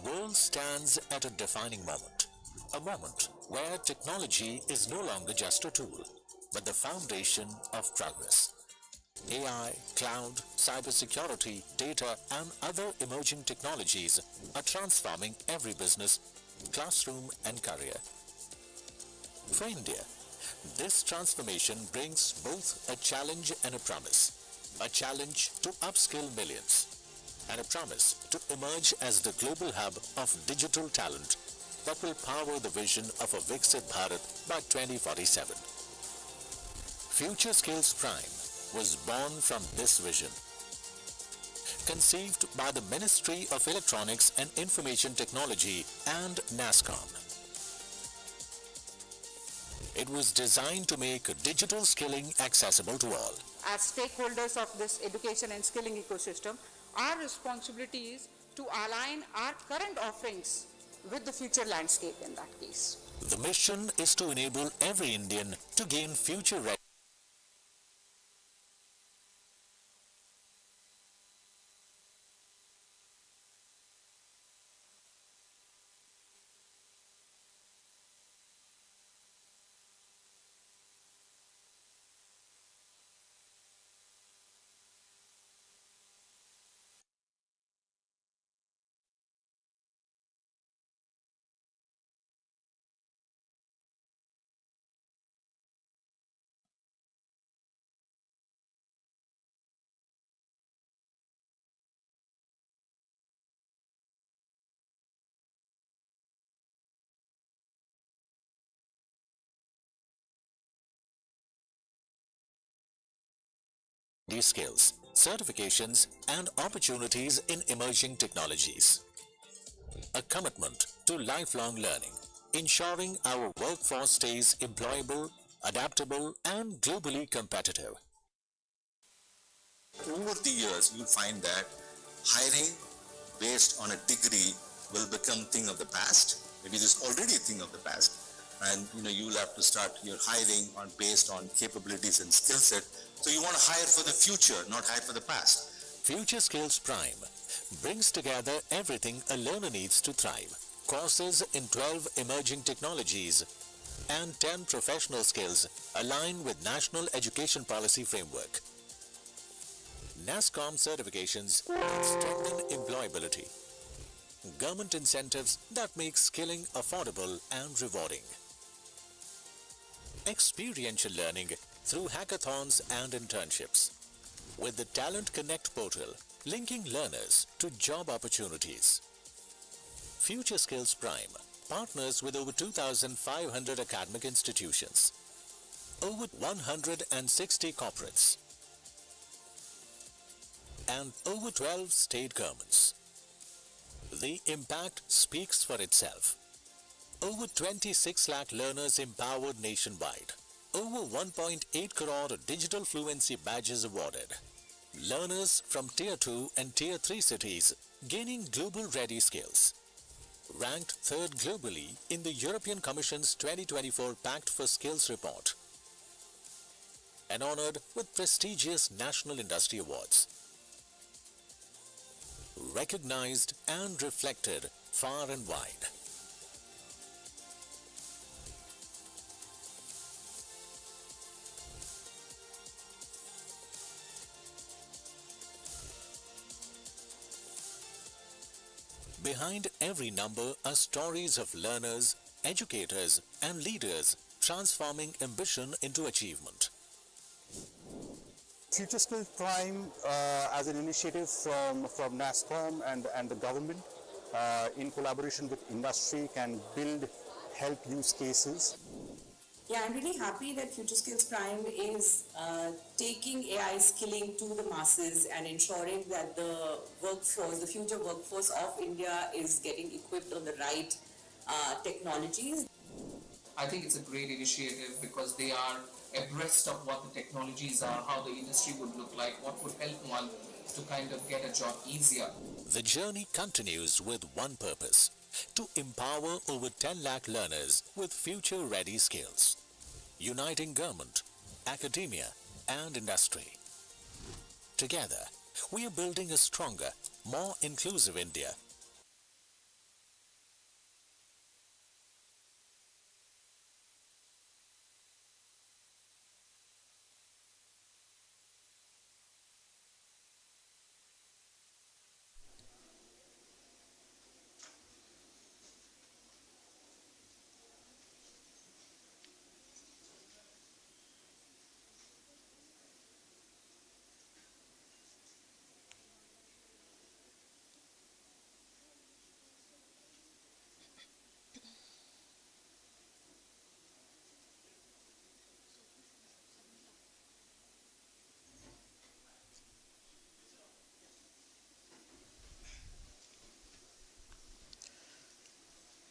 The world stands at a defining moment. A moment where technology is no longer just a tool, but the foundation of progress. AI, cloud, cybersecurity, data, and other emerging technologies are transforming every business, classroom, and career. For India, this transformation brings both a challenge and a promise. A challenge to upskill millions, and a promise to emerge as the global hub of digital talent that will power the vision of a Viksit Bharat by 2047. FutureSkills Prime was born from this vision. Conceived by the Ministry of Electronics and Information Technology and NASSCOM. It was designed to make digital skilling accessible to all. As stakeholders of this education and skilling ecosystem, our responsibility is to align our current offerings with the future landscape in that case. The mission is to enable every Indian to gain future ready. These skills, certifications, and opportunities in emerging technologies. A commitment to lifelong learning, ensuring our workforce stays employable, adaptable, and globally competitive. Over the years, you'll find that hiring based on a degree will become thing of the past. Maybe it is already a thing of the past. And you'll have to start your hiring based on capabilities and skill set. So you want to hire for the future, not hire for the past. FutureSkills Prime brings together everything a learner needs to thrive. Courses in 12 emerging technologies and 10 professional skills aligned with National Education Policy Framework. NASSCOM certifications that strengthen employability. Government incentives that make skilling affordable and rewarding. Experiential learning through hackathons and internships. With the Talent Connect portal, linking learners to job opportunities. FutureSkills Prime partners with over 2,500 academic institutions, over 160 corporates, and over 12 state governments. The impact speaks for itself. Over 26 lakh learners empowered nationwide. Over 1.8 crore digital fluency badges awarded. Learners from Tier 2 and Tier 3 cities gaining global ready skills. Ranked third globally in the European Commission's 2024 Pact for Skills report. And honored with prestigious national industry awards. Recognized and reflected far and wide. Behind every number are stories of learners, educators, and leaders transforming ambition into achievement. FutureSkills Prime as an initiative from NASSCOM and the government in collaboration with industry can build help use cases. Yeah, I'm really happy that FutureSkills Prime is taking AI skilling to the masses and ensuring that the workforce, the future workforce of India is getting equipped on the right technologies. I think it's a great initiative because they are abreast of what the technologies are, how the industry would look like, what would help one to kind of get a job easier. The journey continues with one purpose: to empower over 10 lakh learners with future-ready skills, uniting government, academia, and industry. Together, we are building a stronger, more inclusive India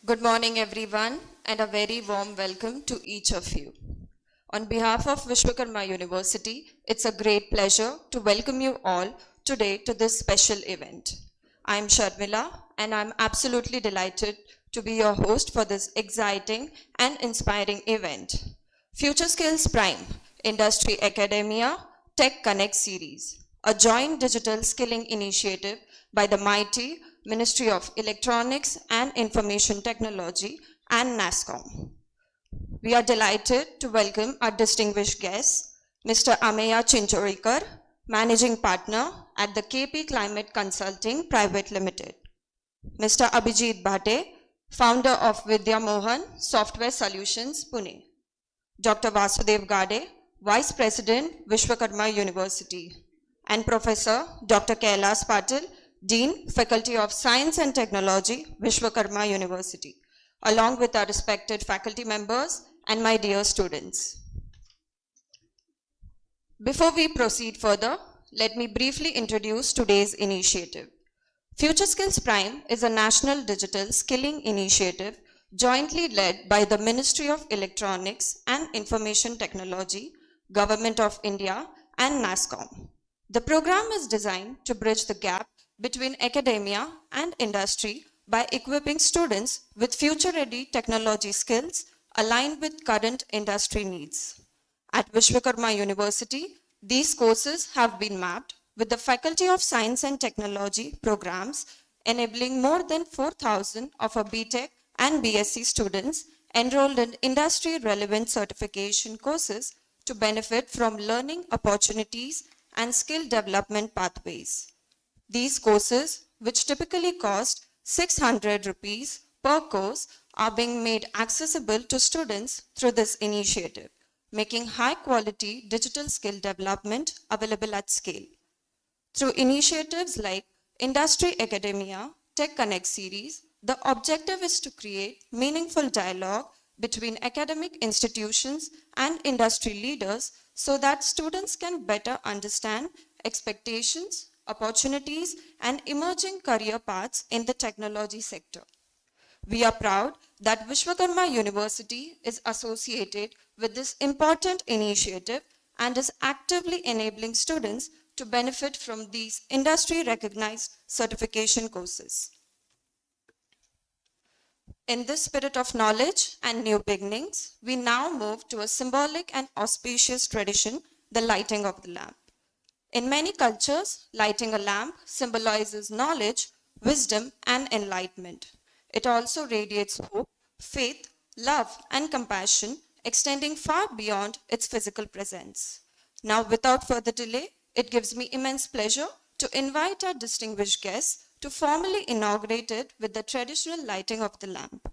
Good morning, everyone, and a very warm welcome to each of you. On behalf of Vishwakarma University, it's a great pleasure to welcome you all today to this special event. I'm Sharmila, and I'm absolutely delighted to be your host for this exciting and inspiring event. FutureSkills Prime, Industry Academia Tech Connect Series, a joint digital skilling initiative by the mighty Ministry of Electronics and Information Technology and NASSCOM. We are delighted to welcome our distinguished guest, Mr. Ameya Chinchorikar, Managing Partner at the KP Climate Consulting Private Limited, Mr. Abhijit Bhate, Founder of Vidya Mohan Software Solutions, Pune, Dr. Vasudev Gade, Vice President, Vishwakarma University, and Professor Dr. Kailas Patil, Dean, Faculty of Science and Technology, Vishwakarma University, along with our respected faculty members and my dear students. Before we proceed further, let me briefly introduce today's initiative. FutureSkills Prime is a national digital skilling initiative jointly led by the Ministry of Electronics and Information Technology, Government of India, and NASSCOM. The program is designed to bridge the gap between academia and industry by equipping students with future-ready technology skills aligned with current industry needs. At Vishwakarma University, these courses have been mapped with the Faculty of Science and Technology programs, enabling more than 4,000 of our BTech and BSc students enrolled in industry-relevant certification courses to benefit from learning opportunities and skill development pathways. These courses, which typically cost 600 rupees per course, are being made accessible to students through this initiative, making high-quality digital skill development available at scale. Through initiatives like Industry Academia Tech Connect series, the objective is to create meaningful dialogue between academic institutions and industry leaders so that students can better understand expectations, opportunities, and emerging career paths in the technology sector. We are proud that Vishwakarma University is associated with this important initiative and is actively enabling students to benefit from these industry-recognized certification courses. In this spirit of knowledge and new beginnings, we now move to a symbolic and auspicious tradition, the lighting of the lamp. In many cultures, lighting a lamp symbolizes knowledge, wisdom, and enlightenment. It also radiates hope, faith, love, and compassion, extending far beyond its physical presence. Now, without further delay, it gives me immense pleasure to invite our distinguished guests to formally inaugurate it with the traditional lighting of the lamp.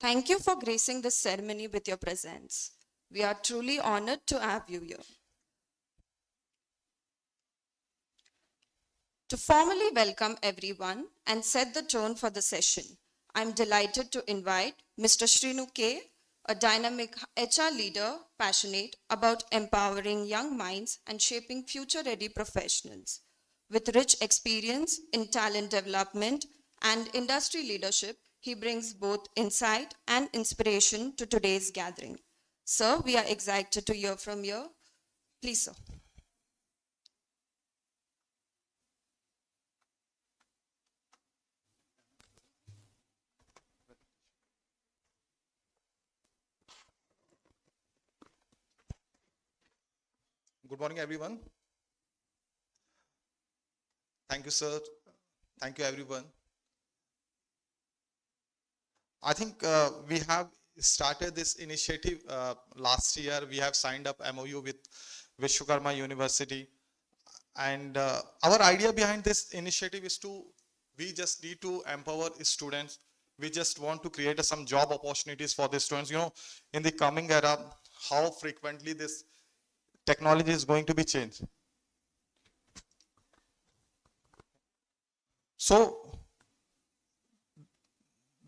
Thank you for gracing this ceremony with your presence. We are truly honored to have you here. To formally welcome everyone and set the tone for the session, I'm delighted to invite Mr. Shrinu K., a dynamic HR leader passionate about empowering young minds and shaping future-ready professionals. With rich experience in talent development and industry leadership, he brings both insight and inspiration to today's gathering. Sir, we are excited to hear from you. Please, sir. Good morning, everyone. Thank you, sir. Thank you, everyone. I think we have started this initiative last year. We have signed up MOU with Vishwakarma University. And our idea behind this initiative is we just need to empower students. We just want to create some job opportunities for the students. You know, in the coming era, how frequently this technology is going to be changed. So,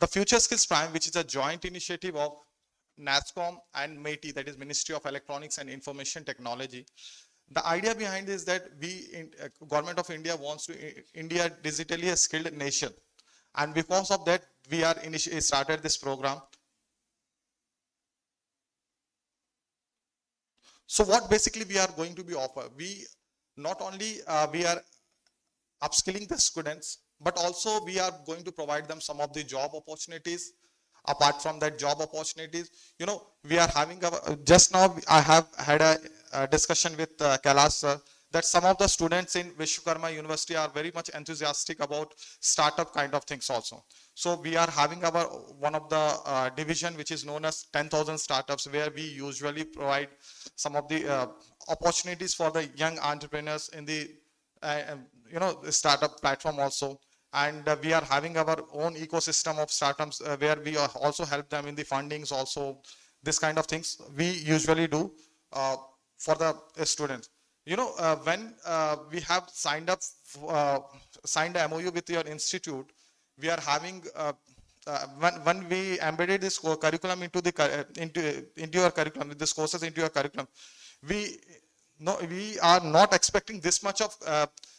the FutureSkills Prime, which is a joint initiative of NASSCOM and METI, that is Ministry of Electronics and Information Technology. The idea behind is that Government of India wants to India digitally a skilled nation, and because of that, we are started this program. So what basically we are going to be offer? We not only we are upskilling the students, but also we are going to provide them some of the job opportunities. Apart from that job opportunities, you know, we are having just now I have had a discussion with Kailash sir that some of the students in Vishwakarma University are very much enthusiastic about startup kind of things also. So we are having our one of the division which is known as 10,000 startups, where we usually provide some of the opportunities for the young entrepreneurs in the you know, the startup platform also. And we are having our own ecosystem of startups where we also help them in the fundings also. This kind of things we usually do for the students. You know, when we have signed a MOU with your institute, we are having when we embedded this curriculum into the into your curriculum, with these courses into your curriculum, we are not expecting this much of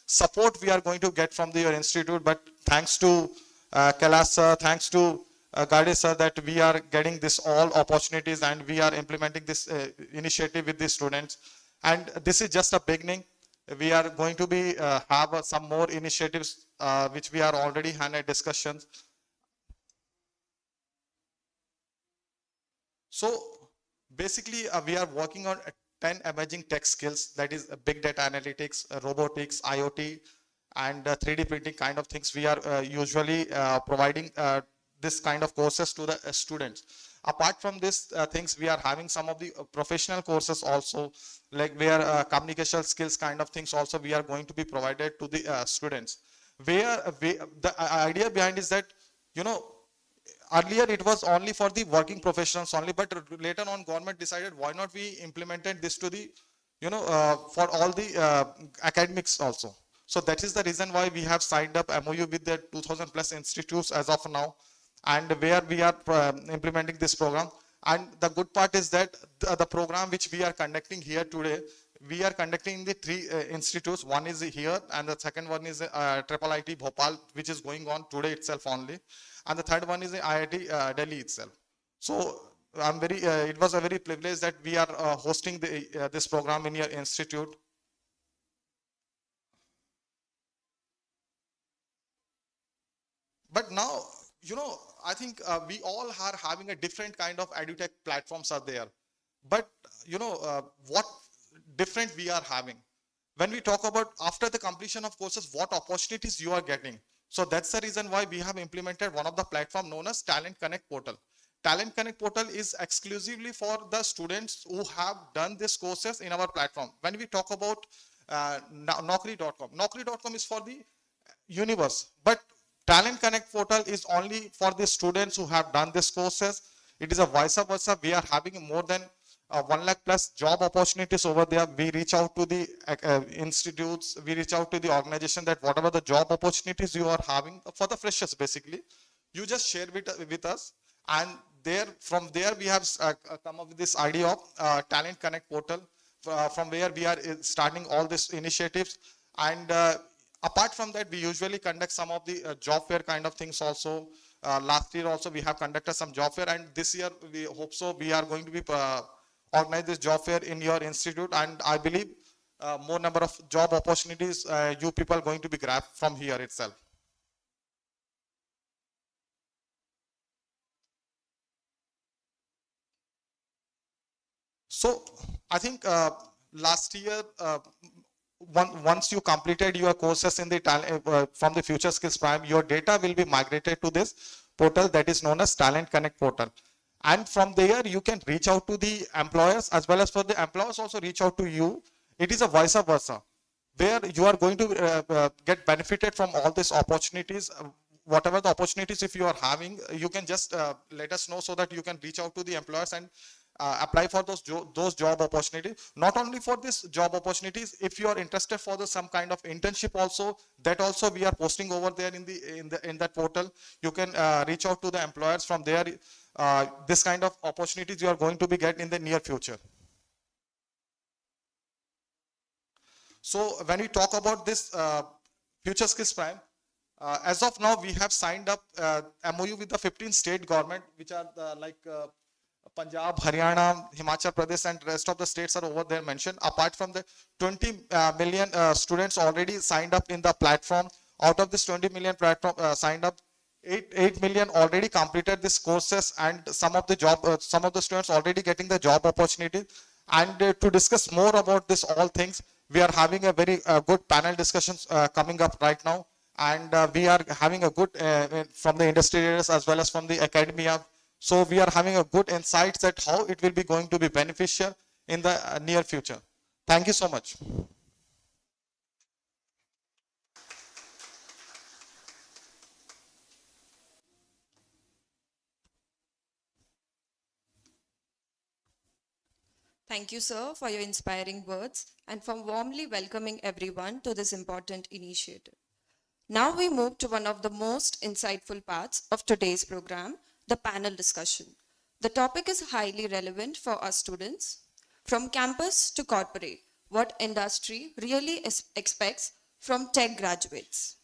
support we are going to get from your institute, but thanks to Kailash sir, thanks to Gade sir, that we are getting this all opportunities, and we are implementing this initiative with the students. And this is just a beginning. We are going to be have some more initiatives which we are already had discussions. So basically we are working on 10 emerging tech skills, that is big data analytics, robotics, IoT, and 3D printing kind of things. We are usually providing this kind of courses to the students. Apart from this things, we are having some of the professional courses also, like where communication skills kind of things also we are going to be provided to the students. Where the idea behind is that, you know, earlier it was only for the working professionals only, but later on government decided why not we implemented this to the, you know, for all the academics also. So that is the reason why we have signed up MOU with the 2000 plus institutes as of now, and where we are implementing this program. And the good part is that the program which we are conducting here today, we are conducting the 3 institutes. One is here, and the second one is IIT Bhopal, which is going on today itself only, and the third one is the IIT Delhi itself. So I'm very it was a very privilege that we are hosting the this program in your institute. But now, you know, I think we all are having a different kind of edutech platforms are there. But you know, what different we are having when we talk about after the completion of courses, what opportunities you are getting. So that's the reason why we have implemented one of the platform known as Talent Connect portal. Talent Connect portal is exclusively for the students who have done these courses in our platform. When we talk about Naukri.com, Naukri.com is for the universe, but Talent Connect portal is only for the students who have done these courses. It is a vice versa. We are having more than 1 lakh plus job opportunities over there. We reach out to the institutes, we reach out to the organization that whatever the job opportunities you are having for the freshers, basically, you just share with us. And from there we have come up with this idea of Talent Connect portal, from where we are starting all these initiatives. And Apart from that, we usually conduct some of the job fair kind of things also. Last year also we have conducted some job fair, and this year we hope so we are going to be organize this job fair in your institute, and I believe more number of job opportunities you people are going to be grabbed from here itself. So I think last year, once you completed your courses in the from the Future Skills Prime, your data will be migrated to this portal that is known as Talent Connect portal. And from there, you can reach out to the employers, as well as for the employers also reach out to you. It is a vice versa, where you are going to get benefited from all these opportunities. Whatever the opportunities, if you are having, you can just let us know so that you can reach out to the employers and apply for those job opportunities. Not only for this job opportunities, if you are interested for some kind of internship also, that also we are posting over there in that portal. You can reach out to the employers from there. This kind of opportunities you are going to be get in the near future. So when we talk about this Future Skills Prime, as of now we have signed up MOU with the 15 state government, which are like Punjab, Haryana, Himachal Pradesh, and rest of the states are over there mentioned. Apart from the 20 million students already signed up in the platform, out of this 20 million platform signed up, 8 million already completed these courses, and some of the students already getting the job opportunity. And to discuss more about this all things, we are having a very good panel discussions coming up right now, and we are having a good from the industry leaders as well as from the academia. So we are having a good insights at how it will be going to be beneficial in the near future. Thank you so much. Thank you, sir, for your inspiring words and for warmly welcoming everyone to this important initiative. Now we move to one of the most insightful parts of today's program, the panel discussion. The topic is highly relevant for our students. From campus to corporate, what industry really expects from tech graduates.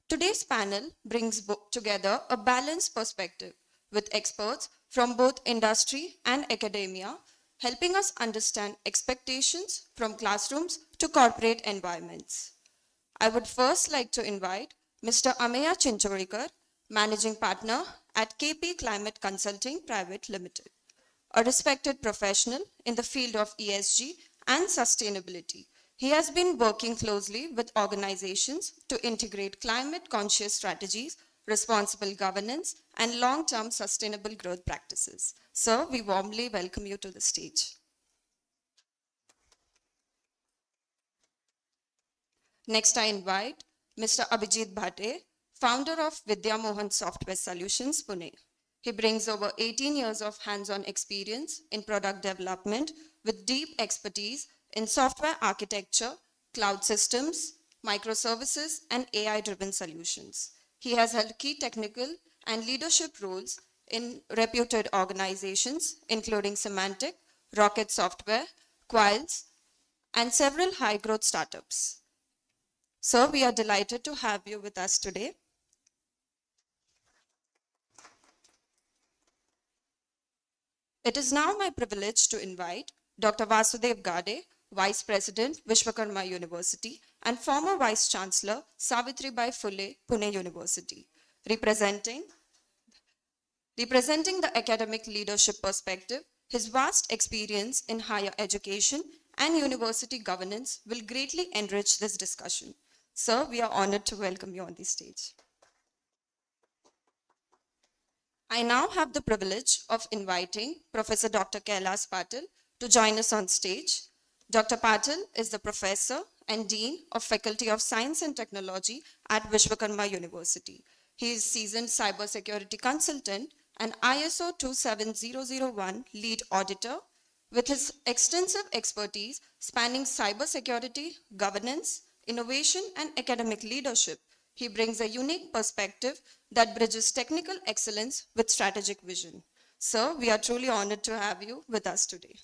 Today's panel brings together a balanced perspective with experts from both industry and academia, helping us understand expectations from classrooms to corporate environments. I would first like to invite Mr. Ameya Chinchorikar, Managing Partner at KP Climate Consulting Private Limited, a respected professional in the field of ESG and sustainability. He has been working closely with organizations to integrate climate-conscious strategies, responsible governance, and long-term sustainable growth practices. Sir, we warmly welcome you to the stage. Next, I invite Mr. Abhijit Bhate, founder of Vidya Mohan Software Solutions, Pune. He brings over 18 years of hands-on experience in product development with deep expertise in software architecture, cloud systems, microservices, and AI-driven solutions. He has held key technical and leadership roles in reputed organizations, including Symantec, Rocket Software, Qualys, and several high-growth startups. Sir, we are delighted to have you with us today. It is now my privilege to invite Dr. Vasudev Gade, Vice President, Vishwakarma University, and former Vice Chancellor, Savitribai Phule, Pune University, representing the academic leadership perspective. His vast experience in higher education and university governance will greatly enrich this discussion. Sir, we are honored to welcome you on the stage. I now have the privilege of inviting Professor Dr. Kailas Patil to join us on stage. Dr. Patil is the Professor and Dean of Faculty of Science and Technology at Vishwakarma University. He is seasoned cybersecurity consultant and ISO 27001 lead auditor. With his extensive expertise spanning cybersecurity, governance, innovation, and academic leadership, he brings a unique perspective that bridges technical excellence with strategic vision. Sir, we are truly honored to have you with us today.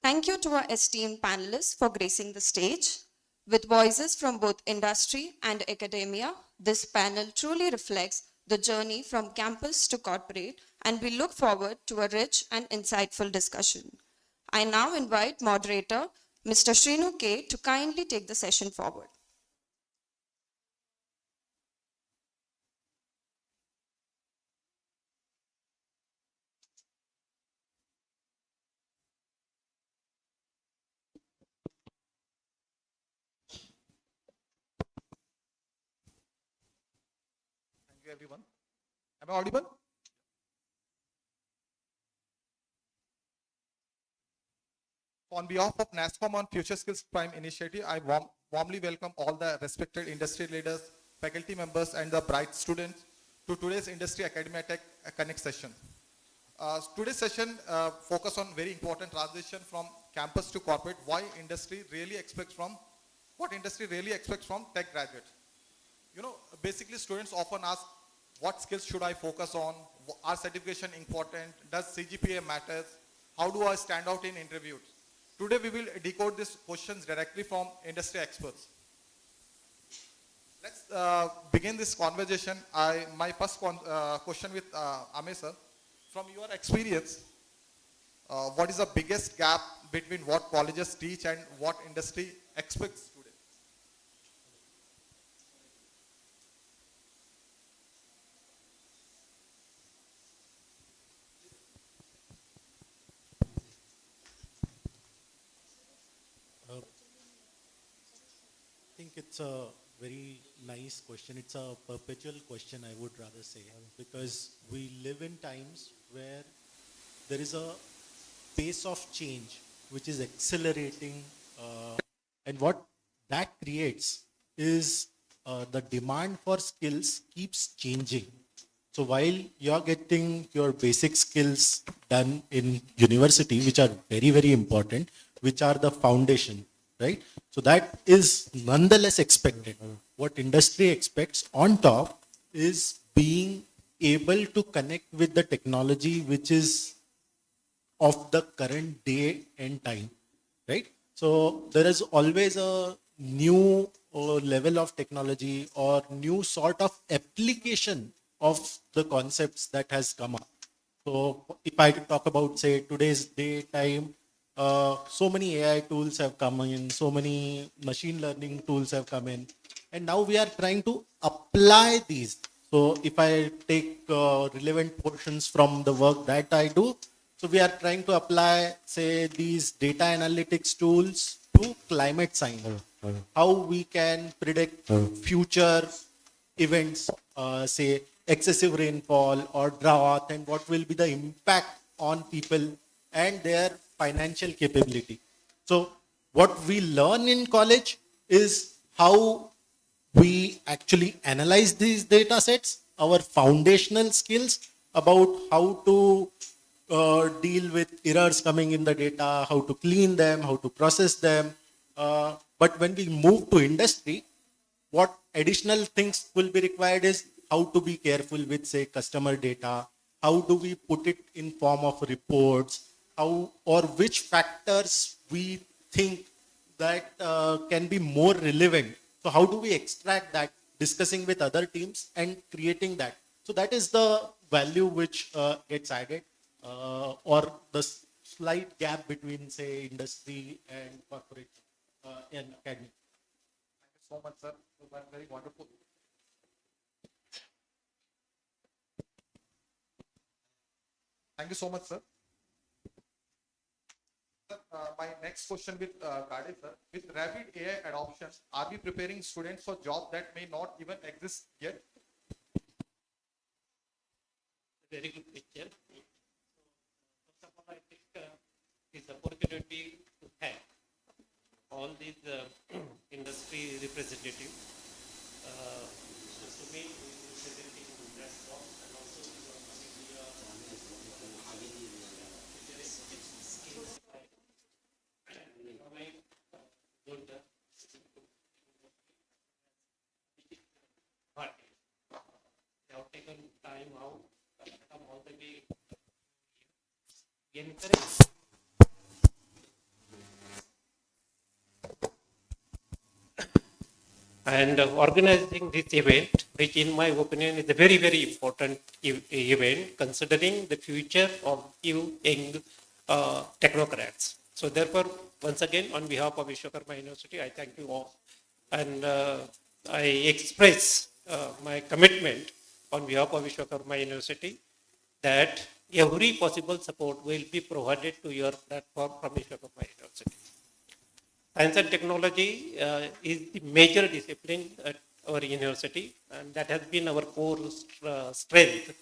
Thank you to our esteemed panelists for gracing the stage. With voices from both industry and academia, this panel truly reflects the journey from campus to corporate, and we look forward to a rich and insightful discussion. I now invite moderator Mr. Srinu K to kindly take the session forward. Thank you, everyone. Am I audible? On behalf of NASSCOM on FutureSkills Prime initiative, I warmly welcome all the respected industry leaders, faculty members, and the bright students to today's Industry Academia Tech Connect session. Today's session focus on very important transition from campus to corporate. What industry really expects from tech graduates. You know, basically students often ask, what skills should I focus on? Are certification important? Does CGPA matters? How do I stand out in interviews? Today we will decode these questions directly from industry experts. Let's begin this conversation. My first question with Ame sir. From your experience, what is the biggest gap between what colleges teach and what industry expects today? I think it's a very nice question. It's a perpetual question, I would rather say, because we live in times where there is a pace of change which is accelerating, and what that creates is the demand for skills keeps changing. So while you're getting your basic skills done in university, which are very, very important, which are the foundation, right? So that is nonetheless expected. What industry expects on top is being able to connect with the technology which is of the current day and time, right? So there is always a new level of technology or new sort of application of the concepts that has come up. So if I talk about, say, today's day time, so many AI tools have come in, so many machine learning tools have come in, and now we are trying to apply these. So if I take relevant portions from the work that I do, so we are trying to apply, say, these data analytics tools to climate science. How we can predict future events, say excessive rainfall or drought, and what will be the impact on people and their financial capability. So what we learn in college is how we actually analyze these data sets, our foundational skills about how to deal with errors coming in the data, how to clean them, how to process them. But when we move to industry, what additional things will be required is how to be careful with, say, customer data, how do we put it in form of reports, how or which factors we think that can be more relevant. So how do we extract that, discussing with other teams and creating that. So that is the value which gets added, or the slight gap between, say, industry and corporate and academic. Thank you so much, sir. It was very wonderful. Thank you so much, sir. Sir, my next question with Kade, sir. With rapid AI adoption, are we preparing students for jobs that may not even exist yet? Very good picture. First of all, I think this opportunity to have all these industry representatives. So to me, representing NASSCOM and also but they have taken time out, come all the way. Encourage and organizing this event, which in my opinion is a very, very important event considering the future of you young technocrats. So therefore, once again, on behalf of Vishwakarma University, I thank you all. And I express my commitment on behalf of Vishwakarma University that every possible support will be provided to your platform from Vishwakarma University. Science and technology is the major discipline at our university, and that has been our core strength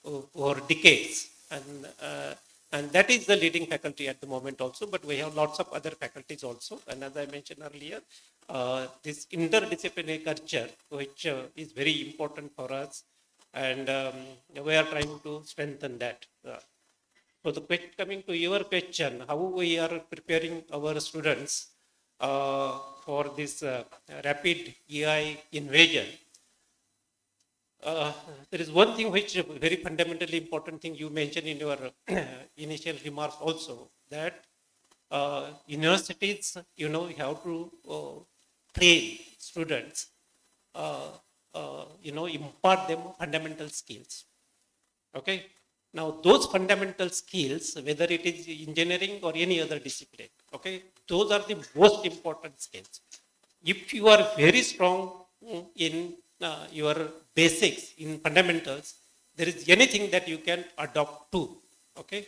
over decades. And that is the leading faculty at the moment also, but we have lots of other faculties also. And as I mentioned earlier, this interdisciplinary culture, which is very important for us, and we are trying to strengthen that. So coming to your question, how we are preparing our students for this rapid AI invasion. There is one thing which is a very fundamentally important thing you mentioned in your initial remarks also, that universities, have to train students, impart them fundamental skills. Okay. Now, those fundamental skills, whether it is engineering or any other discipline, okay, those are the most important skills. If you are very strong in your basics, in fundamentals, there is anything that you can adopt to, okay.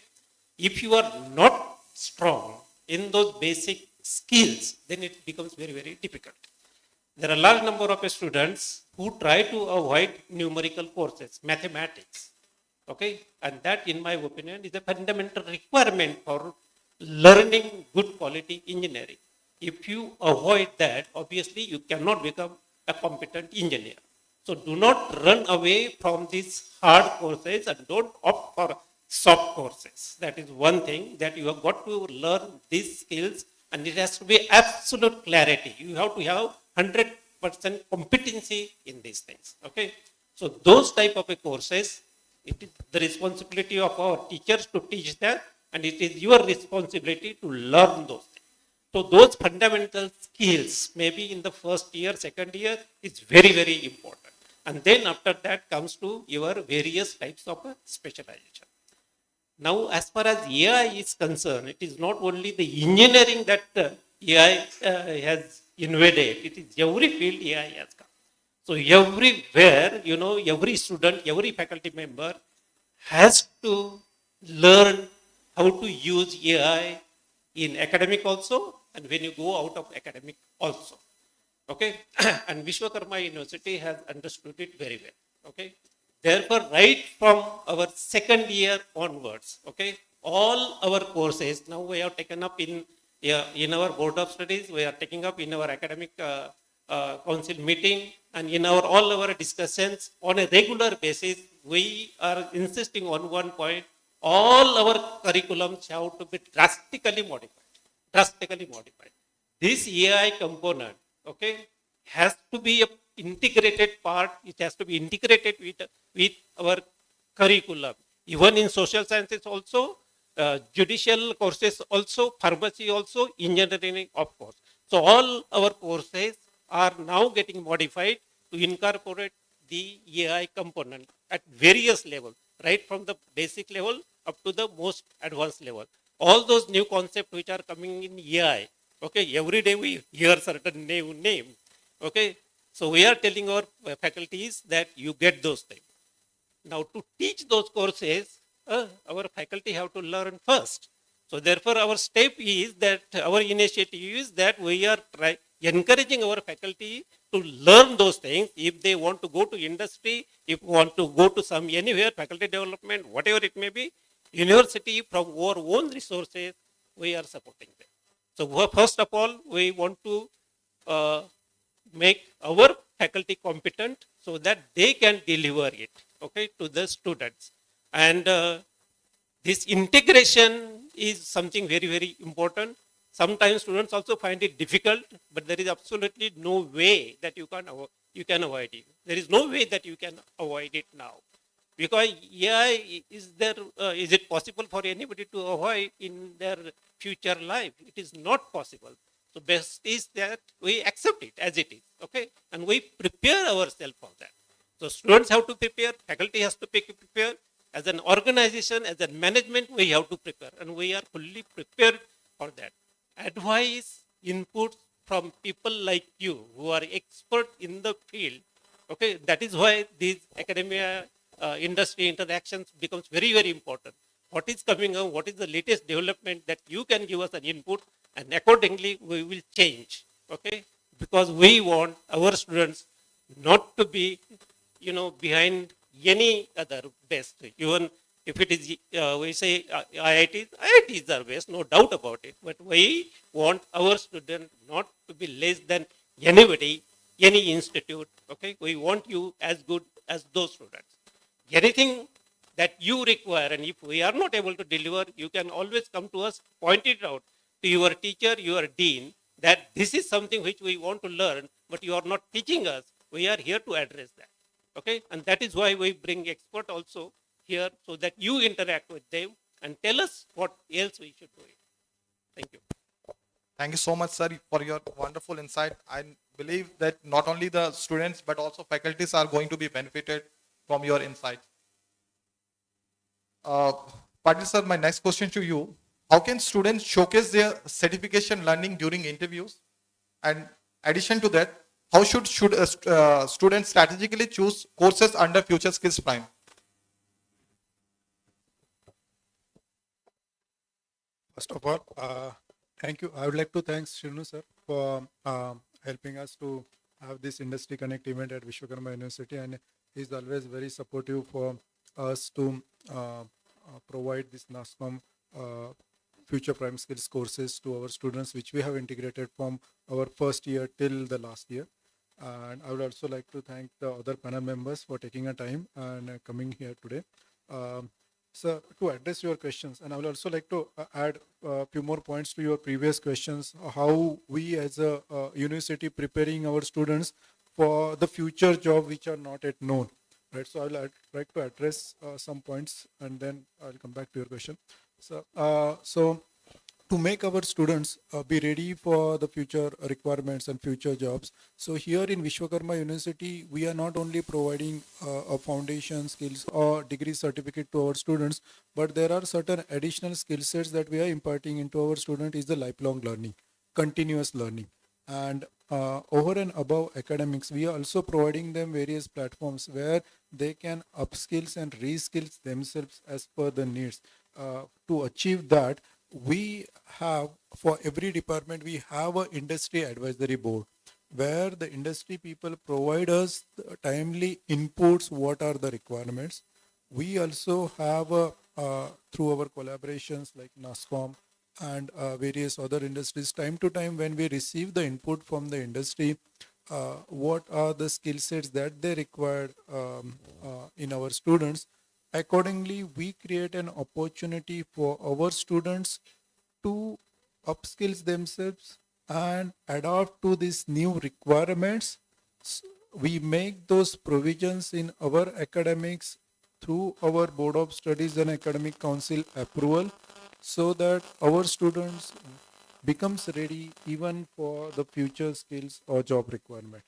If you are not strong in those basic skills, then it becomes very, very difficult. There are a large number of students who try to avoid numerical courses, mathematics. Okay, and that, in my opinion, is a fundamental requirement for learning good quality engineering. If you avoid that, obviously you cannot become a competent engineer. So do not run away from these hard courses and don't opt for soft courses. That is one thing, that you have got to learn these skills, and it has to be absolute clarity. You have to have 100% competency in these things. Okay, so those type of courses, it is the responsibility of our teachers to teach that, and it is your responsibility to learn those things. So those fundamental skills, maybe in the first year, second year, is very, very important. And then after that comes to your various types of specialization. Now, as far as AI is concerned, it is not only the engineering that AI has invaded, it is every field AI has come. So everywhere, every student, every faculty member has to learn how to use AI in academic also, and when you go out of academic also. Okay, and Vishwakarma University has understood it very well. Okay, therefore, right from our second year onwards, okay, all our courses now we have taken up in our board of studies, we are taking up in our academic council meeting, and in all our discussions on a regular basis, we are insisting on one point: all our curriculums have to be drastically modified. Drastically modified. This AI component, okay, has to be an integrated part. It has to be integrated with our curriculum. Even in social sciences also, judicial courses also, pharmacy also, engineering of course. So all our courses are now getting modified to incorporate the AI component at various levels, right from the basic level up to the most advanced level. All those new concepts which are coming in AI, okay, every day we hear certain new name, okay. So we are telling our faculties that you get those things. Now to teach those courses, our faculty have to learn first. So therefore our step is that, our initiative is that we are encouraging our faculty to learn those things. If they want to go to industry, if want to go to some anywhere, faculty development, whatever it may be, university from our own resources, we are supporting them. So first of all, we want to make our faculty competent so that they can deliver it, okay, to the students. And this integration is something very, very important. Sometimes students also find it difficult, but there is absolutely no way that you can avoid it. There is no way that you can avoid it now. Because AI, is it possible for anybody to avoid in their future life? It is not possible. So best is that we accept it as it is, okay? And we prepare ourselves for that. So students have to prepare, faculty has to prepare, as an organization, as a management, we have to prepare, and we are fully prepared for that. Advice, inputs from people like you who are expert in the field, okay? That is why these academia industry interactions becomes very, very important. What is coming up, what is the latest development that you can give us an input, and accordingly we will change, okay? Because we want our students not to be, behind any other best. Even if it is, we say IITs are best, no doubt about it. But we want our students not to be less than anybody, any institute, okay? We want you as good as those students. Anything that you require, and if we are not able to deliver, you can always come to us, point it out to your teacher, your dean, that this is something which we want to learn, but you are not teaching us. We are here to address that, okay? And that is why we bring expert also here, so that you interact with them and tell us what else we should do. Thank you. Thank you so much, sir, for your wonderful insight. I believe that not only the students, but also faculties are going to be benefited from your insights. Patil sir, my next question to you. How can students showcase their certification learning during interviews? And addition to that, how should students strategically choose courses under FutureSkills Prime? First of all, thank you. I would like to thank Shrinu sir for helping us to have this industry connect event at Vishwakarma University, and he's always very supportive for us to provide this NASSCOM Future Prime Skills courses to our students, which we have integrated from our first year till the last year. And I would also like to thank the other panel members for taking a time and coming here today. So to address your questions, and I would also like to add a few more points to your previous questions, how we as a university preparing our students for the future job which are not yet known, right? So I would like to address some points, and then I'll come back to your question. So to make our students be ready for the future requirements and future jobs. So here in Vishwakarma University, we are not only providing a foundation skills or degree certificate to our students, but there are certain additional skill sets that we are imparting into our student is the lifelong learning, continuous learning. And over and above academics, we are also providing them various platforms where they can upskills and reskills themselves as per the needs. To achieve that, we have, for every department, we have an industry advisory board where the industry people provide us timely inputs, what are the requirements. We also have, through our collaborations like NASSCOM and various other industries, time to time when we receive the input from the industry, what are the skill sets that they require in our students. Accordingly, we create an opportunity for our students to upskills themselves and adapt to these new requirements. We make those provisions in our academics through our Board of Studies and Academic Council approval, so that our students becomes ready even for the future skills or job requirement.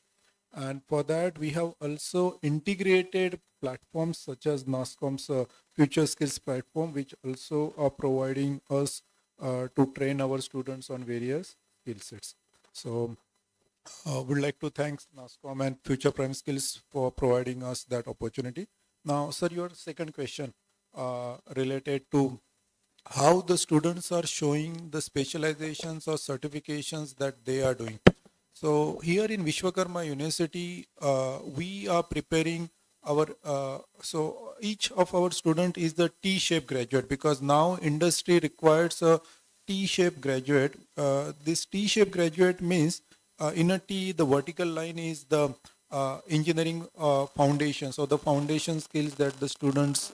And for that, we have also integrated platforms such as NASSCOM's FutureSkills platform, which also are providing us to train our students on various skill sets. So we'd like to thank NASSCOM and Future Prime Skills for providing us that opportunity. Now, sir, your second question related to how the students are showing the specializations or certifications that they are doing. So here in Vishwakarma University, we are preparing our, so each of our student is the T-shaped graduate, because now industry requires a T-shaped graduate. This T-shaped graduate means in a T, the vertical line is the engineering foundation. So the foundation skills that the students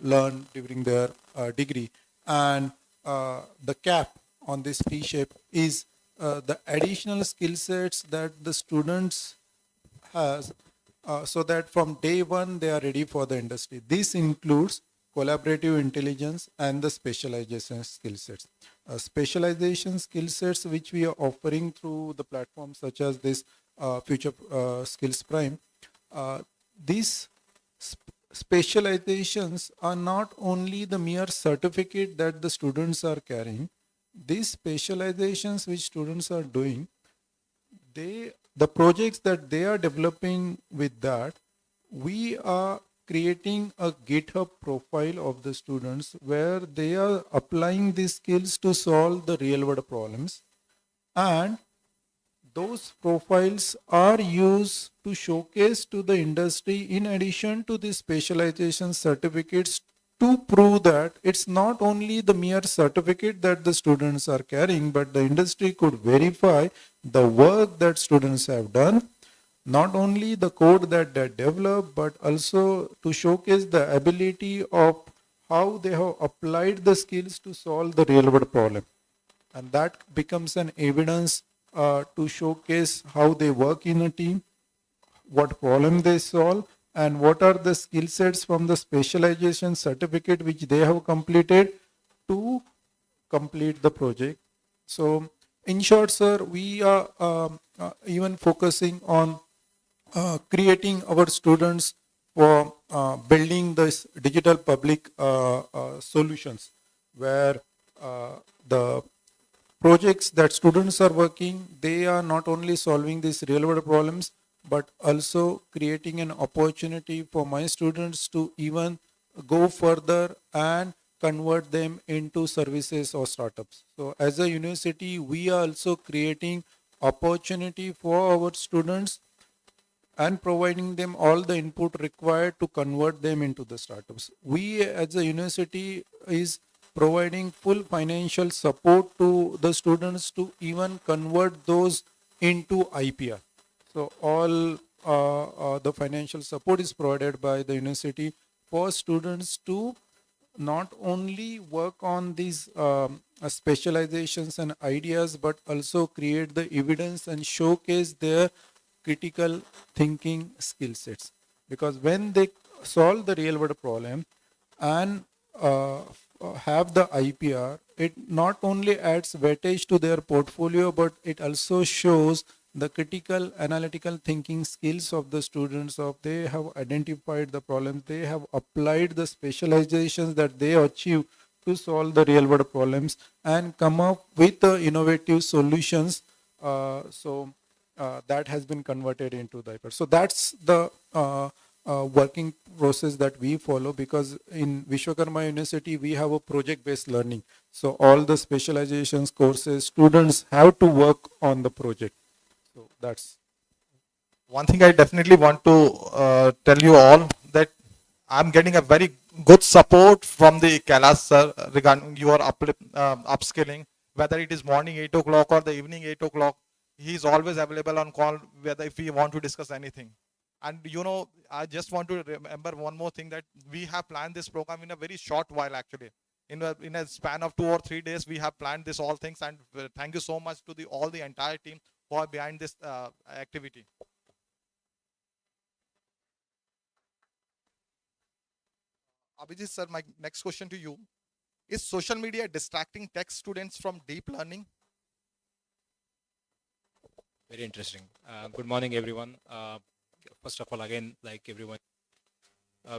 learn during their degree. And the cap on this T-shape is the additional skill sets that the students has, so that from day one they are ready for the industry. This includes collaborative intelligence, and the specialization skill sets. Specialization skill sets which we are offering through the platforms such as this Future Skills Prime. These specializations are not only the mere certificate that the students are carrying. These specializations which students are doing, the projects that they are developing with that, we are creating a GitHub profile of the students where they are applying these skills to solve the real world problems, and those profiles are used to showcase to the industry in addition to the specialization certificates, to prove that it's not only the mere certificate that the students are carrying, but the industry could verify the work that students have done, not only the code that they develop, but also to showcase the ability of how they have applied the skills to solve the real world problem. And that becomes an evidence to showcase how they work in a team, what problem they solve, and what are the skill sets from the specialization certificate which they have completed to complete the project. So in short, sir, we are even focusing on creating our students for building this digital public solutions, where the projects that students are working, they are not only solving these real world problems, but also creating an opportunity for my students to even go further and convert them into services or startups. So as a university, we are also creating opportunity for our students and providing them all the input required to convert them into the startups. We as a university is providing full financial support to the students to even convert those into IPR. So all the financial support is provided by the university for students to not only work on these specializations and ideas, but also create the evidence and showcase their critical thinking skill sets. Because when they solve the real world problem and have the IPR, it not only adds weightage to their portfolio, but it also shows the critical analytical thinking skills of the students. Of they have identified the problems, they have applied the specializations that they achieve to solve the real world problems and come up with innovative solutions. That has been converted into the IPR. So that's the working process that we follow, because in Vishwakarma University, we have a project-based learning. So all the specializations courses, students have to work on the project. So that's one thing I definitely want to tell you all, that I'm getting a very good support from the Kailash sir regarding your upskilling, whether it is morning 8 o'clock or the evening 8 o'clock. He is always available on call, whether if we want to discuss anything. And I just want to remember one more thing, that we have planned this program in a very short while actually. In a span of 2 or 3 days, we have planned this all things, and thank you so much to the entire team who are behind this activity. Abhijit sir, my next question to you: is social media distracting tech students from deep learning? Very interesting. Good morning, everyone. First of all, again, like everyone,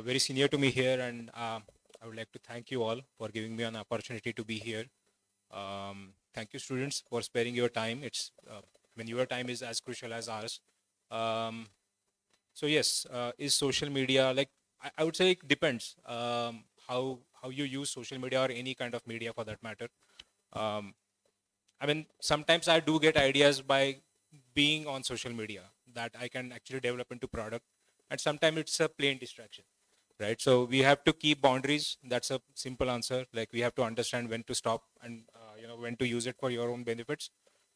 very senior to me here, and I would like to thank you all for giving me an opportunity to be here. Thank you, students, for sparing your time. It's when your time is as crucial as ours. So yes, is social media, like I would say it depends how you use social media or any kind of media for that matter. I mean, sometimes I do get ideas by being on social media that I can actually develop into product, and sometimes it's a plain distraction, right? So we have to keep boundaries. That's a simple answer. Like we have to understand when to stop and when to use it for your own benefits.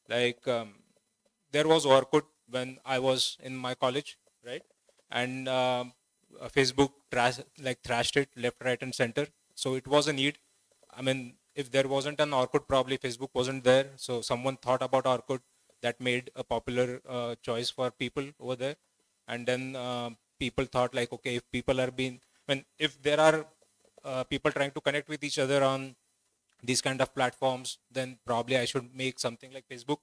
Like there was Orkut when I was in my college, right? And Facebook thrashed it left, right, and center. So it was a need. I mean, if there wasn't an Orkut, probably Facebook wasn't there. So someone thought about Orkut, that made a popular choice for people over there. And then people thought like, okay, if people are being, if there are people trying to connect with each other on these kind of platforms, then probably I should make something like Facebook,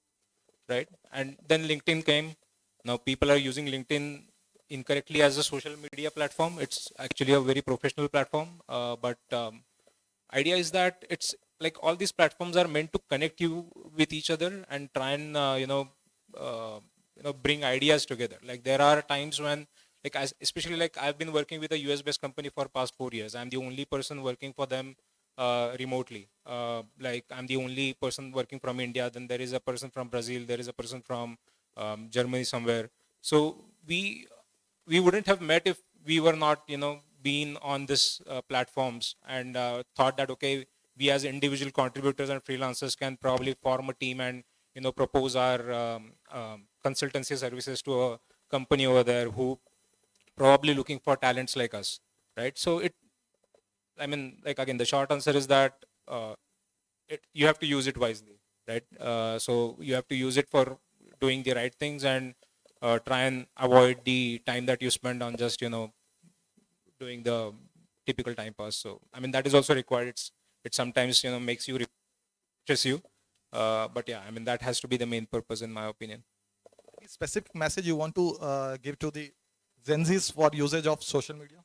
right? And then LinkedIn came. Now people are using LinkedIn incorrectly as a social media platform. It's actually a very professional platform, but idea is that it's like all these platforms are meant to connect you with each other and try and bring ideas together. Like there are times when, like especially like I've been working with a US based company for past 4 years. I'm the only person working for them remotely. Like I'm the only person working from India. Then there is a person from Brazil. There is a person from Germany somewhere. So we wouldn't have met if we were not been on this platforms and thought that okay, we as individual contributors and freelancers can probably form a team and propose our consultancy services to a company over there who probably looking for talents like us, right? So like again, the short answer is that you have to use it wisely, right? So you have to use it for doing the right things and try and avoid the time that you spend on just doing the typical time pass. So that is also required. It sometimes makes you stress you, but yeah, that has to be the main purpose in my opinion. Any specific message you want to give to the Gen Zs for usage of social media?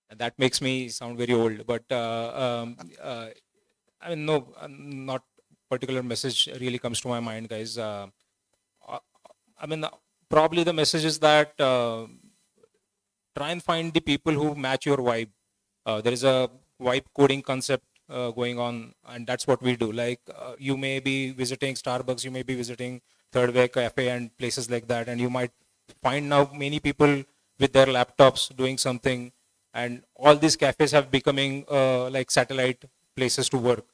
And that makes me sound very old, but no, not particular message really comes to my mind, guys. Probably the message is that try and find the people who match your vibe. There is a vibe coding concept going on, and that's what we do. Like you may be visiting Starbucks, you may be visiting Third Way Cafe and places like that, and you might find now many people with their laptops doing something, and all these cafes have becoming like satellite places to work.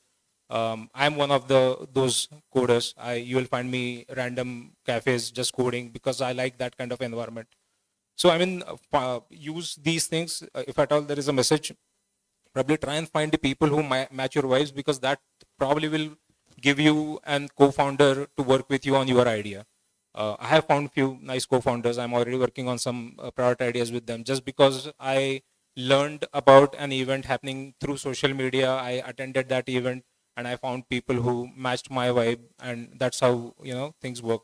I'm one of those coders. You will find me random cafes just coding because I like that kind of environment. So use these things. If at all there is a message, probably try and find the people who match your vibes, because that probably will give you an co-founder to work with you on your idea. I have found few nice co-founders. I'm already working on some product ideas with them just because I learned about an event happening through social media. I attended that event and I found people who matched my vibe, and that's how things work.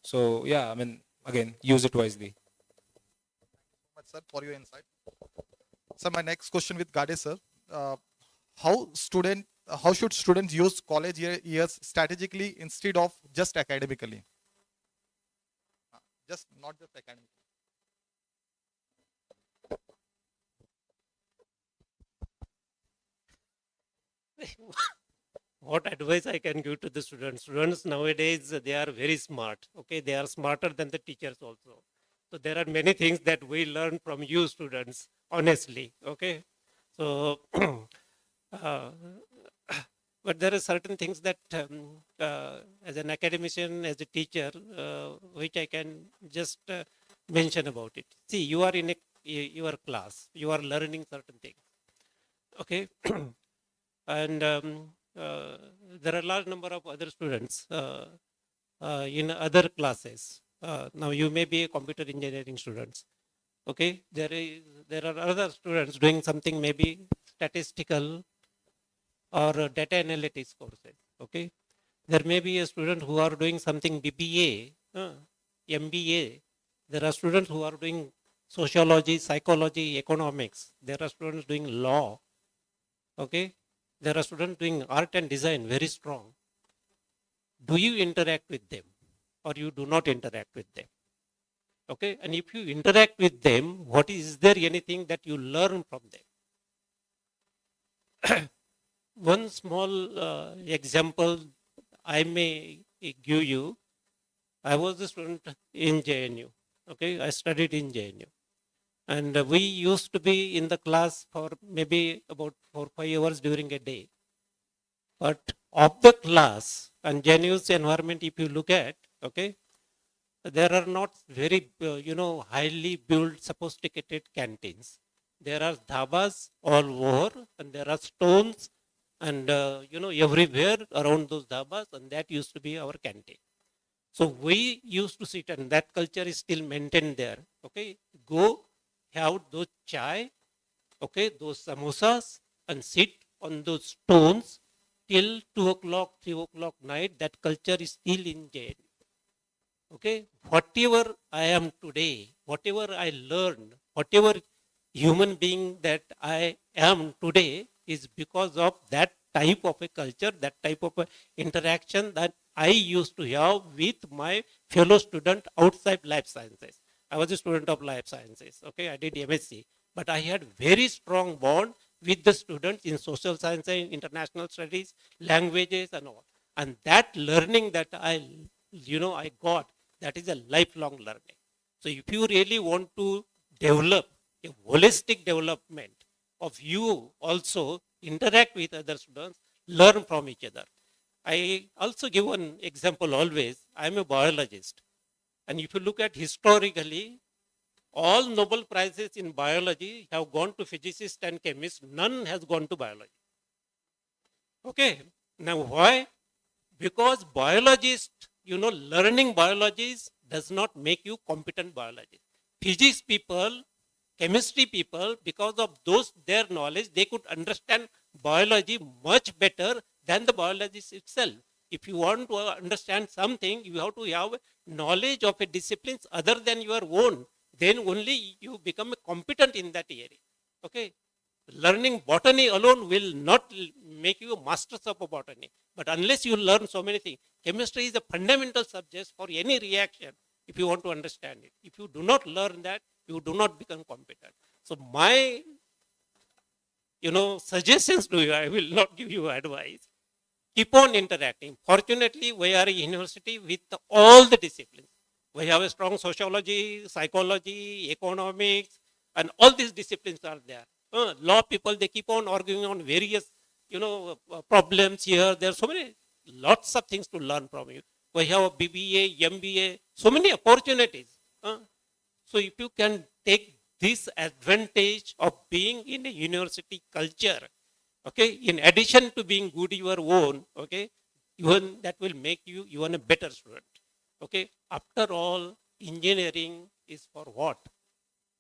So yeah, again, use it wisely. Much, sir, for your insight. So my next question with Gade sir, how should students use college years strategically instead of just academically? Not just academically. What advice I can give to the students? Students nowadays, they are very smart. Okay, they are smarter than the teachers also. So there are many things that we learn from you students, honestly. Okay, so but there are certain things that as an academician, as a teacher, which I can just mention about it. See, you are in your class, you are learning certain things. Okay, and there are a large number of other students in other classes. Now you may be a computer engineering students. Okay, there are other students doing something maybe statistical or data analytics courses. Okay, there may be a student who are doing something BBA, MBA. There are students who are doing sociology, psychology, economics. There are students doing law. Okay, there are students doing art and design, very strong. Do you interact with them or you do not interact with them? Okay, and if you interact with them, is there anything that you learn from them? One small example I may give you. I was a student in JNU. Okay, I studied in JNU. And we used to be in the class for maybe about 4 or 5 hours during a day. But of the class and JNU's environment, if you look at, okay, there are not very, highly built, sophisticated canteens. There are dhabas all over, and there are stones, and everywhere around those dhabas, and that used to be our canteen. So we used to sit, and that culture is still maintained there. Okay, go have those chai okay, those samosas and sit on those stones till 2 o'clock, 3 o'clock night. That culture is still in JNU. Okay, whatever I am today, whatever I learned, whatever human being that I am today is because of that type of a culture, that type of a interaction that I used to have with my fellow student outside life sciences. I was a student of life sciences. Okay, I did MSc, but I had very strong bond with the students in social sciences, international studies, languages, and all. And that learning that I got, that is a lifelong learning. So if you really want to develop a holistic development of you also interact with other students, learn from each other. I also give one example always. I'm a biologist. And if you look at historically, all Nobel Prizes in biology have gone to physicists and chemists. None has gone to biology. Okay. Now why? Because biologists, learning biologies does not make you competent biologists. Physics people, chemistry people, because of their knowledge, they could understand biology much better than the biologist itself. If you want to understand something, you have to have knowledge of a discipline other than your own. Then only you become competent in that area. Okay. Learning botany alone will not make you masters of botany. But unless you learn so many things, chemistry is a fundamental subject for any reaction if you want to understand it. If you do not learn that, you do not become competent. So my, suggestions to you, I will not give you advice. Keep on interacting. Fortunately, we are a university with all the disciplines. We have a strong sociology, psychology, economics, and all these disciplines are there. Law people, they keep on arguing on various, problems here. There are so many, lots of things to learn from you. We have a BBA, MBA, so many opportunities. So if you can take this advantage of being in a university culture, okay, in addition to being good your own, okay, even that will make you even a better student. Okay, after all, engineering is for what?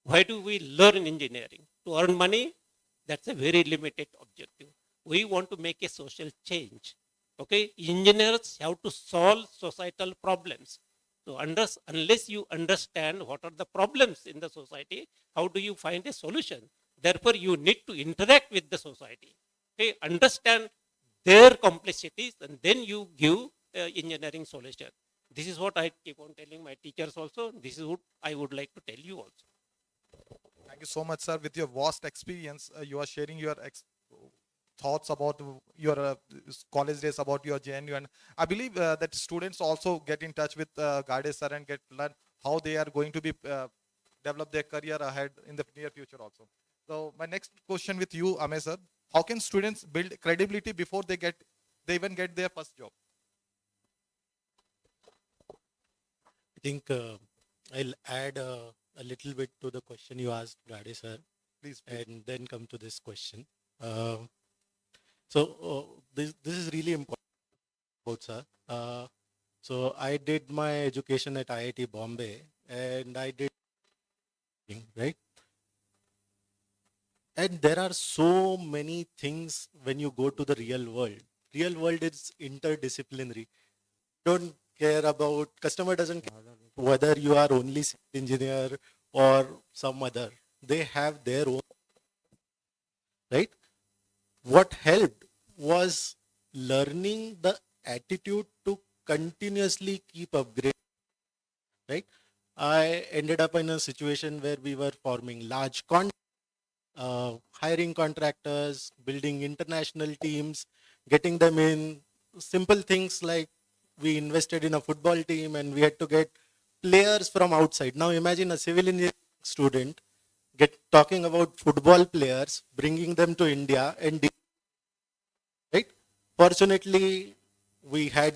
Why do we learn engineering? To earn money? That's a very limited objective. We want to make a social change. Okay, engineers have to solve societal problems. So unless you understand what are the problems in the society, how do you find a solution? Therefore, you need to interact with the society. Okay, understand their complexities, and then you give engineering solution. This is what I keep on telling my teachers also. This is what I would like to tell you also. Thank you so much, sir. With your vast experience, you are sharing your thoughts about your college days, about your JNU, and I believe that students also get in touch with Gade sir and learn how they are going to be develop their career ahead in the near future also. So my next question with you, Ame sir, how can students build credibility before they even get their first job? I think I'll add a little bit to the question you asked, Gade sir, Please. and then come to this question. This is really important, sir. So I did my education at IIT Bombay, and I did, right? And there are so many things when you go to the real world. Real world is interdisciplinary. Don't care about, customer doesn't care whether you are only civil engineer or some other. They have their own, right? What helped was learning the attitude to continuously keep upgrading, right? I ended up in a situation where we were forming large hiring contractors, building international teams, getting them in. Simple things like we invested in a football team and we had to get players from outside. Now imagine a civil engineering student talking about football players, bringing them to India, and right. Fortunately, we had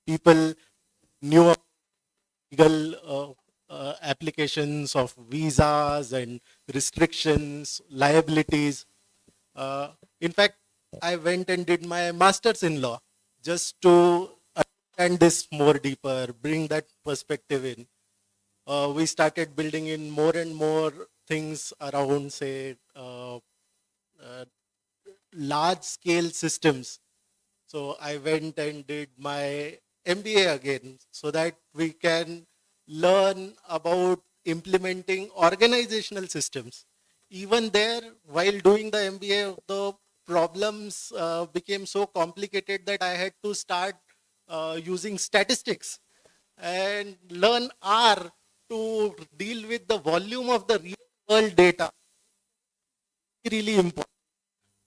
people knew legal applications of visas and restrictions, liabilities. In fact, I went and did my master's in law just to understand this more deeper, bring that perspective in. We started building in more and more things around, say, large scale systems. So I went and did my MBA again so that we can learn about implementing organizational systems. Even there, while doing the MBA, the problems became so complicated that I had to start using statistics and learn R to deal with the volume of the real world data. Really important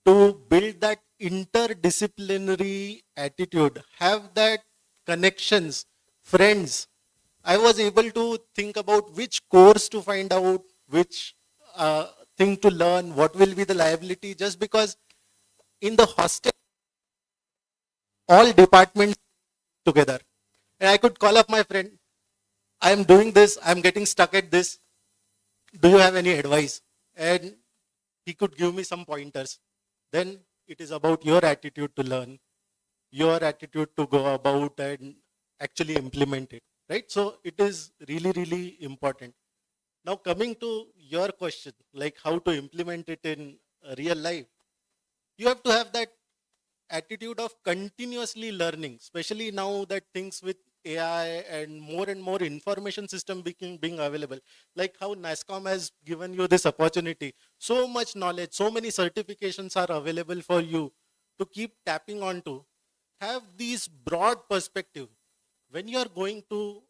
to build that interdisciplinary attitude, have that connections, friends. I was able to think about which course to find out, which thing to learn, what will be the liability, just because in the hostel, all departments together. And I could call up my friend, I am doing this, I am getting stuck at this. Do you have any advice? And he could give me some pointers. Then it is about your attitude to learn, your attitude to go about and actually implement it, right? So it is really, really important. Now coming to your question, like how to implement it in real life, you have to have that attitude of continuously learning, especially now that things with AI and more information system being available, like how NASSCOM has given you this opportunity. So much knowledge, so many certifications are available for you to keep tapping onto. Have these broad perspective. When you are going to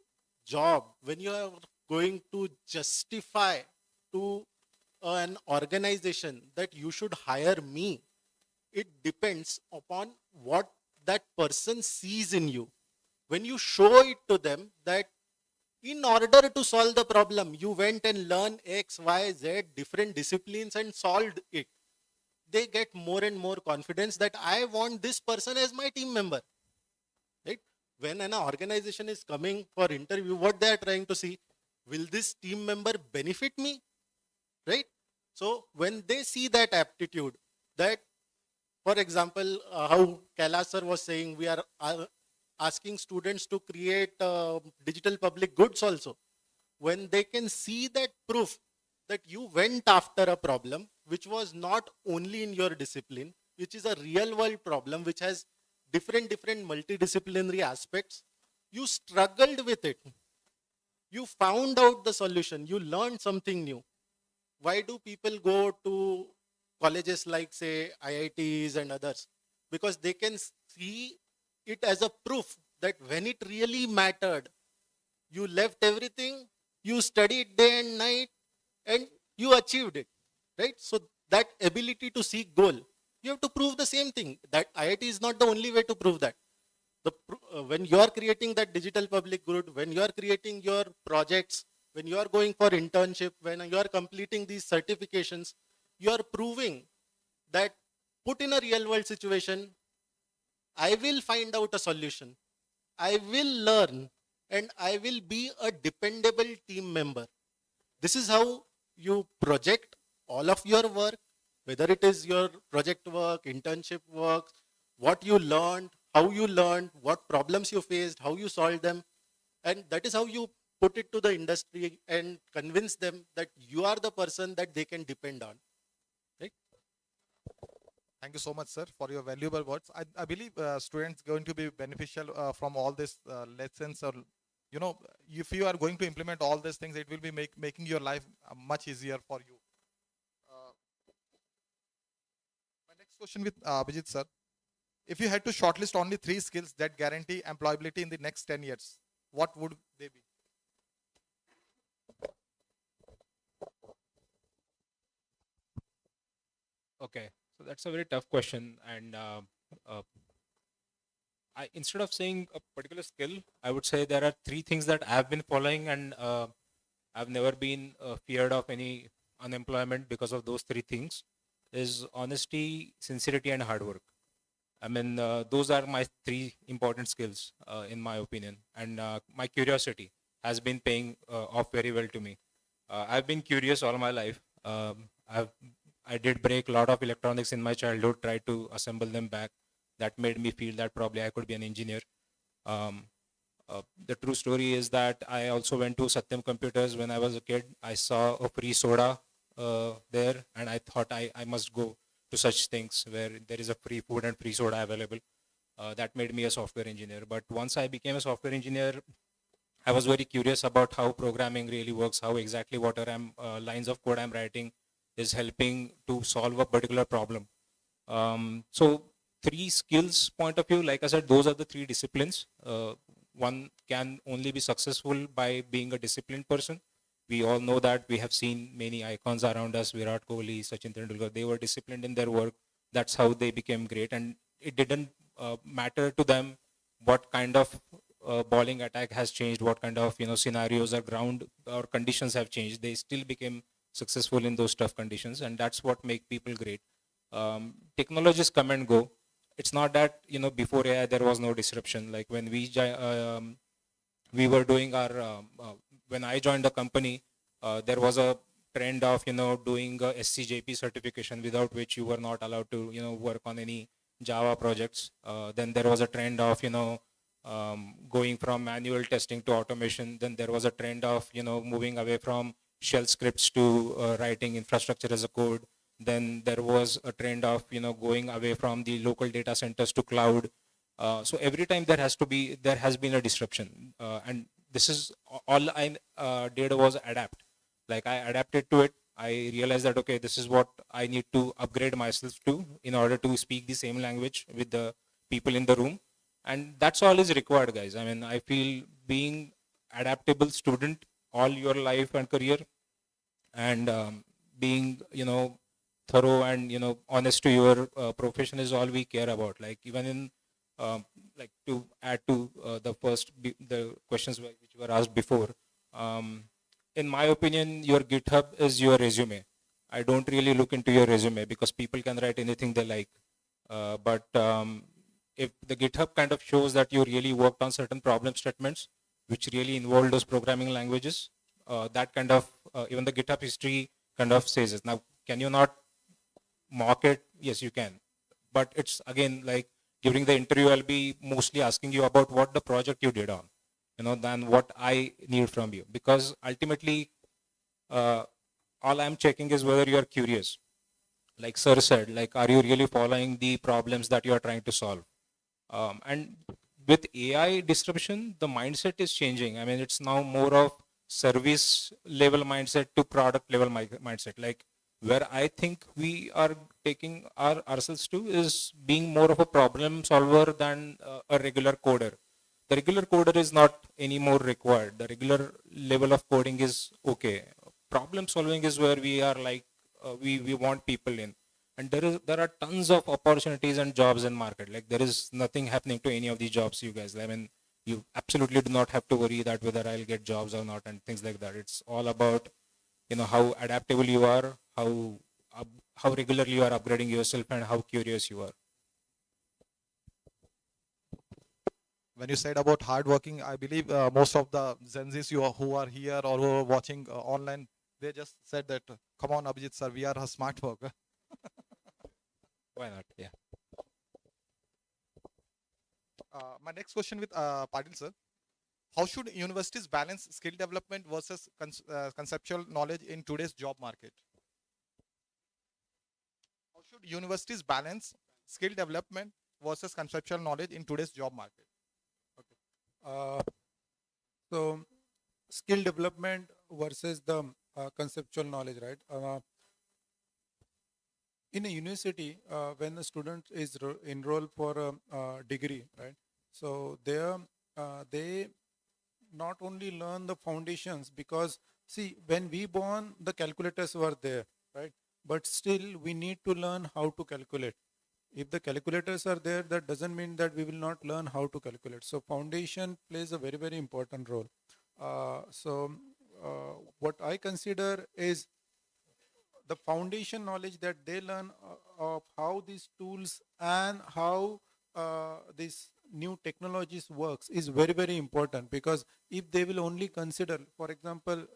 job, when you are going to justify to an organization that you should hire me, it depends upon what that person sees in you. When you show it to them that in order to solve the problem, you went and learned X, Y, Z, different disciplines and solved it, they get more and more confidence that I want this person as my team member. Right? When an organization is coming for interview, what they are trying to see, will this team member benefit me? Right? So when they see that aptitude, that, for example, how Kailash sir was saying, we are asking students to create digital public goods also. When they can see that proof that you went after a problem which was not only in your discipline, which is a real world problem, which has different multidisciplinary aspects, you struggled with it, you found out the solution, you learned something new. Why do people go to colleges like, say, IITs and others? Because they can see it as a proof that when it really mattered, you left everything, you studied day and night, and you achieved it, right? So that ability to seek goal, you have to prove the same thing. That IIT is not the only way to prove that. When you are creating that digital public good, when you are creating your projects, when you are going for internship, when you are completing these certifications, you are proving that put in a real world situation, I will find out a solution, I will learn, and I will be a dependable team member. This is how you project all of your work, whether it is your project work, internship work, what you learned, how you learned, what problems you faced, how you solved them. And that is how you put it to the industry and convince them that you are the person that they can depend on. Right? Thank you so much, sir, for your valuable words. I believe students going to be beneficial from all these lessons, or if you are going to implement all these things, it will be making your life much easier for you. My next question with Abhijit sir. If you had to shortlist only 3 skills that guarantee employability in the next 10 years, what would they be? Okay, so that's a very tough question, and instead of saying a particular skill, I would say there are 3 things that I've been following, and I've never been feared of any unemployment because of those 3 things. Is honesty, sincerity, and hard work. I mean, those are my 3 important skills, in my opinion. And my curiosity has been paying off very well to me. I've been curious all my life. I did break a lot of electronics in my childhood, tried to assemble them back. That made me feel that probably I could be an engineer. The true story is that I also went to Satyam Computers when I was a kid. I saw a free soda there, and I thought I must go to such things where there is a free food and free soda available. That made me a software engineer. But once I became a software engineer, I was very curious about how programming really works, how exactly whatever lines of code I'm writing is helping to solve a particular problem. So three skills point of view, like I said, those are the three disciplines. One can only be successful by being a disciplined person. We all know that. We have seen many icons around us, Virat Kohli, Sachin Tendulkar. They were disciplined in their work. That's how they became great. And it didn't matter to them what kind of bowling attack has changed, what kind of scenarios or ground or conditions have changed. They still became successful in those tough conditions, and that's what make people great. Technologies come and go. It's not that before AI there was no disruption. Like when we were doing our when I joined the company, there was a trend of doing a SCJP certification, without which you were not allowed to work on any Java projects. Then there was a trend of going from manual testing to automation. Then there was a trend of moving away from shell scripts to writing infrastructure as a code. Then there was a trend of going away from the local data centers to cloud. So every time there has been a disruption, and this is all I did was adapt. Like I adapted to it. I realized that okay, this is what I need to upgrade myself to in order to speak the same language with the people in the room, and that's all is required, guys. I mean, I feel being adaptable student all your life and career, and being thorough and honest to your profession is all we care about. Like even in like to add to the questions which were asked before, in my opinion, your GitHub is your resume. I don't really look into your resume because people can write anything they like, but if the GitHub kind of shows that you really worked on certain problem statements which really involve those programming languages, that kind of even the GitHub history kind of says it. Now, can you not mock it? Yes, you can. But it's again like during the interview, I'll be mostly asking you about what the project you did on, than what I need from you. Because ultimately, all I'm checking is whether you are curious. Like Sir said, like, are you really following the problems that you are trying to solve? And with AI disruption, the mindset is changing. I mean, it's now more of service level mindset to product level mindset. Like where I think we are taking ourselves to is being more of a problem solver than a regular coder. The regular coder is not anymore required. The regular level of coding is okay. Problem solving is where we are like, we want people in. And there are tons of opportunities and jobs in market. Like there is nothing happening to any of these jobs, you guys. I mean, you absolutely do not have to worry that whether I'll get jobs or not and things like that. It's all about, how adaptable you are, how regularly you are upgrading yourself, and how curious you are. When you said about hardworking, I believe most of the Gen Zs who are here or who are watching online, they just said that, come on, Abhijit sir, we are a smart worker. Why not? Yeah. My next question with Padil sir. How should universities balance skill development versus conceptual knowledge in today's job market? How should universities balance skill development versus conceptual knowledge in today's job market? So skill development versus the conceptual knowledge, right? In a university, when the student is enrolled for a degree, right? So there they not only learn the foundations, because see, when we born, the calculators were there, right? But still we need to learn how to calculate. If the calculators are there, that doesn't mean that we will not learn how to calculate. So foundation plays a very, very important role. What I consider is the foundation knowledge that they learn of how these tools and how these new technologies works is very, very important. Because if they will only consider, for example,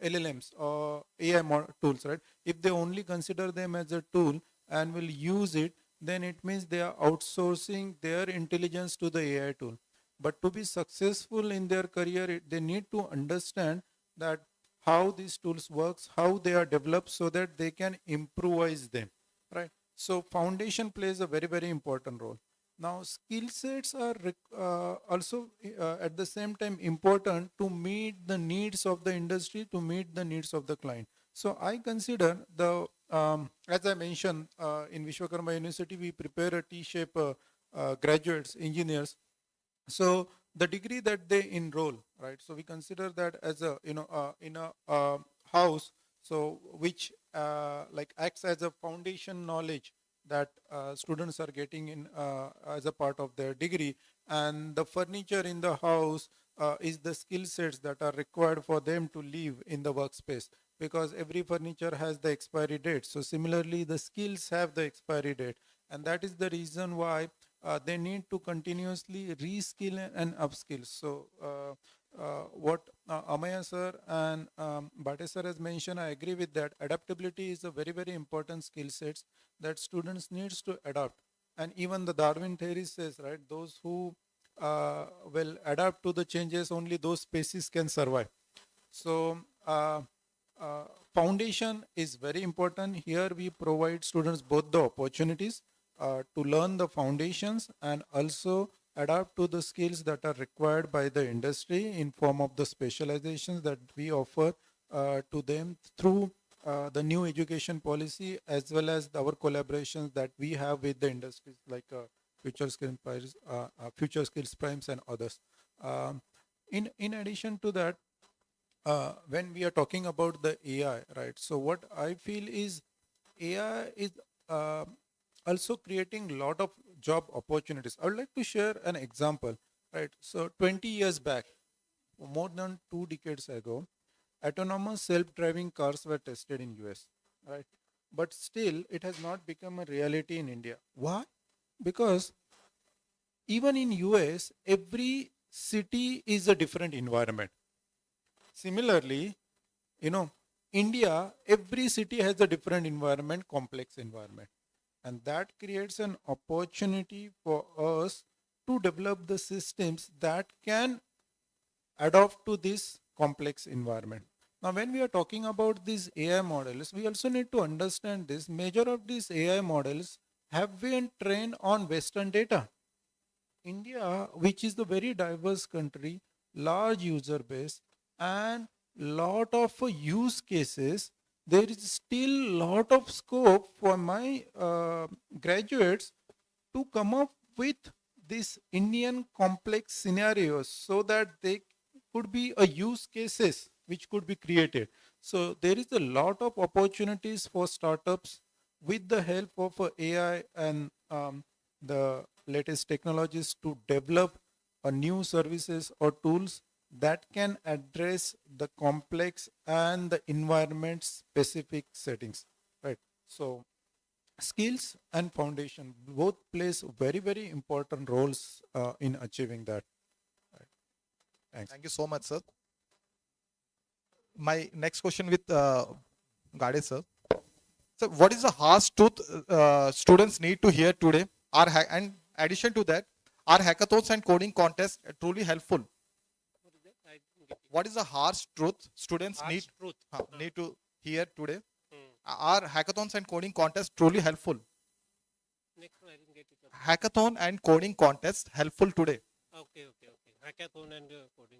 LLMs or AI tools, right? If they only consider them as a tool and will use it, then it means they are outsourcing their intelligence to the AI tool. But to be successful in their career, they need to understand that how these tools works, how they are developed, so that they can improvise them, right? So foundation plays a very, very important role. Now, skill sets are also at the same time important to meet the needs of the industry, to meet the needs of the client. So I consider as I mentioned, in Vishwakarma University, we prepare a T-shape graduates, engineers. So the degree that they enroll, right? So we consider that as a, in a house, so which like acts as a foundation knowledge that students are getting in as a part of their degree, and the furniture in the house is the skill sets that are required for them to live in the workspace, because every furniture has the expiry date. So similarly, the skills have the expiry date, and that is the reason why they need to continuously reskill and upskill. So what Amaya sir and Bhatte sir has mentioned, I agree with that. Adaptability is a very, very important skill sets that students needs to adapt. And even the Darwin theory says, right, those who will adapt to the changes, only those species can survive. So foundation is very important. Here we provide students both the opportunities to learn the foundations and also adapt to the skills that are required by the industry in form of the specializations that we offer to them through the new education policy, as well as our collaborations that we have with the industries like Future Skills Primes and others. In addition to that, when we are talking about the AI, right? So what I feel is AI is also creating a lot of job opportunities. I would like to share an example, right? So 20 years back, more than 2 decades ago, autonomous self-driving cars were tested in US, right? But still, it has not become a reality in India. Why? Because even in US, every city is a different environment. Similarly, India, every city has a different environment, complex environment. And that creates an opportunity for us to develop the systems that can adapt to this complex environment. Now, when we are talking about these AI models, we also need to understand this. Major of these AI models have been trained on Western data. India, which is a very diverse country, large user base, and lot of use cases, there is still lot of scope for my graduates to come up with these Indian complex scenarios, so that they could be a use cases which could be created. So there is a lot of opportunities for startups with the help of AI and the latest technologies to develop new services or tools that can address the complex and the environment specific settings, right? So skills and foundation both plays very, very important roles in achieving that. Right. Thanks. Thank you so much, sir. My next question with Gade sir. So what is the harsh truth students need to hear today? And addition to that, are hackathons and coding contests truly helpful? What is the harsh truth students need to hear today? Are hackathons and coding contests truly helpful? Next one, I didn't get it. Hackathon and coding contests helpful today? Okay. Hackathon and coding.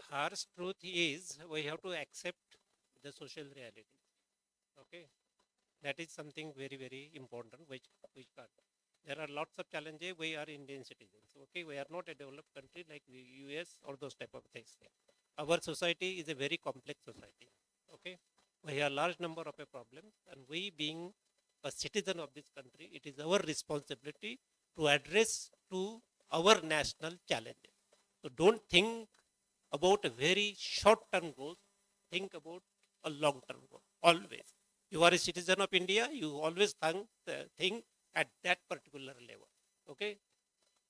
Harsh truth is we have to accept the social reality. Okay, that is something very, very important which can't. There are lots of challenges. We are Indian citizens. Okay, we are not a developed country like the US or those type of things. Our society is a very complex society. Okay, we have a large number of problems, and we being a citizen of this country, it is our responsibility to address to our national challenges. So don't think about a very short-term goal. Think about a long-term goal. Always, you are a citizen of India. You always think at that particular level. Okay,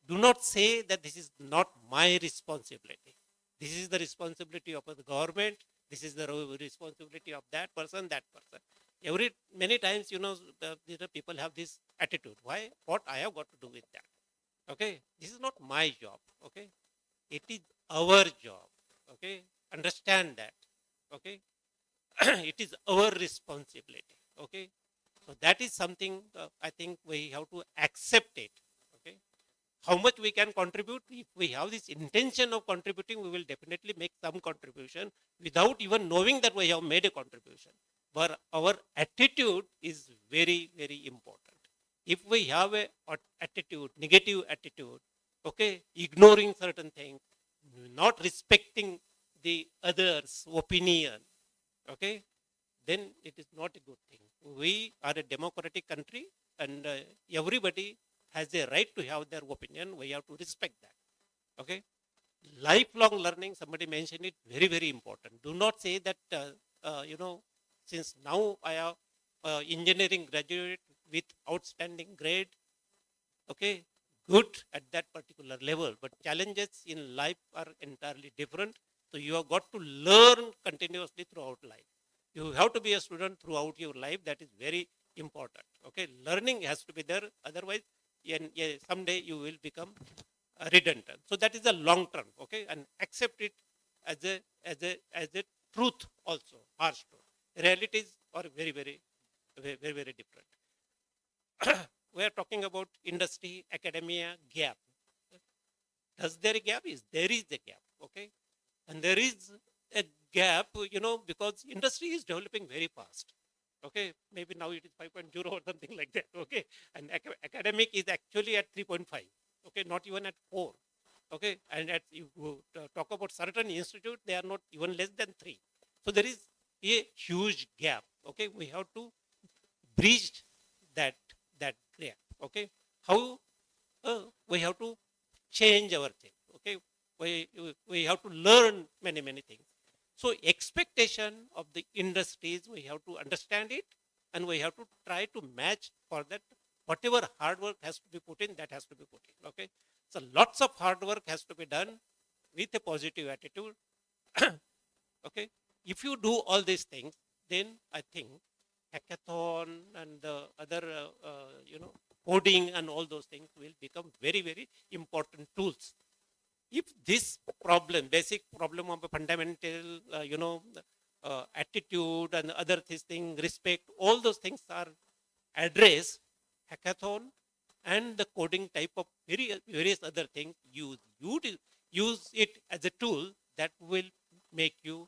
do not say that this is not my responsibility. This is the responsibility of the government. This is the responsibility of that person. Many times, the people have this attitude. Why? What I have got to do with that? Okay, this is not my job. Okay, it is our job. Okay, understand that. Okay, it is our responsibility. Okay, so that is something I think we have to accept it. Okay, how much we can contribute, if we have this intention of contributing, we will definitely make some contribution without even knowing that we have made a contribution. But our attitude is very, very important. If we have a attitude, negative attitude, okay, ignoring certain things, not respecting the others' opinion, okay, then it is not a good thing. We are a democratic country, and everybody has a right to have their opinion. We have to respect that. Okay, lifelong learning. Somebody mentioned it. Very, very important. Do not say that since now I have engineering graduate with outstanding grade. Okay, good at that particular level, but challenges in life are entirely different. So you have got to learn continuously throughout life. You have to be a student throughout your life. That is very important. Okay, learning has to be there. Otherwise, someday you will become redundant. So that is the long term. Okay, and accept it as a truth also, harsh truth. Realities are very, very different. We are talking about industry, academia gap. Does there a gap? There is a gap. Okay, and there is a gap, because industry is developing very fast. Okay, maybe now it is 5.0 or something like that. Okay, and academic is actually at 3.5. Okay, not even at 4. Okay, and at you talk about certain institute, they are not even less than 3. So there is a huge gap. Okay, we have to bridge that gap. Okay, how we have to change our thing. Okay, we have to learn many things. So expectation of the industries, we have to understand it, and we have to try to match for that. Whatever hard work has to be put in, that has to be put in. Okay, so lots of hard work has to be done with a positive attitude. Okay, if you do all these things, then I think hackathon and the other coding and all those things will become very important tools. If this problem, basic problem of a fundamental, attitude and other things, respect, all those things are addressed, hackathon and the coding type of various other things, use it as a tool that will make you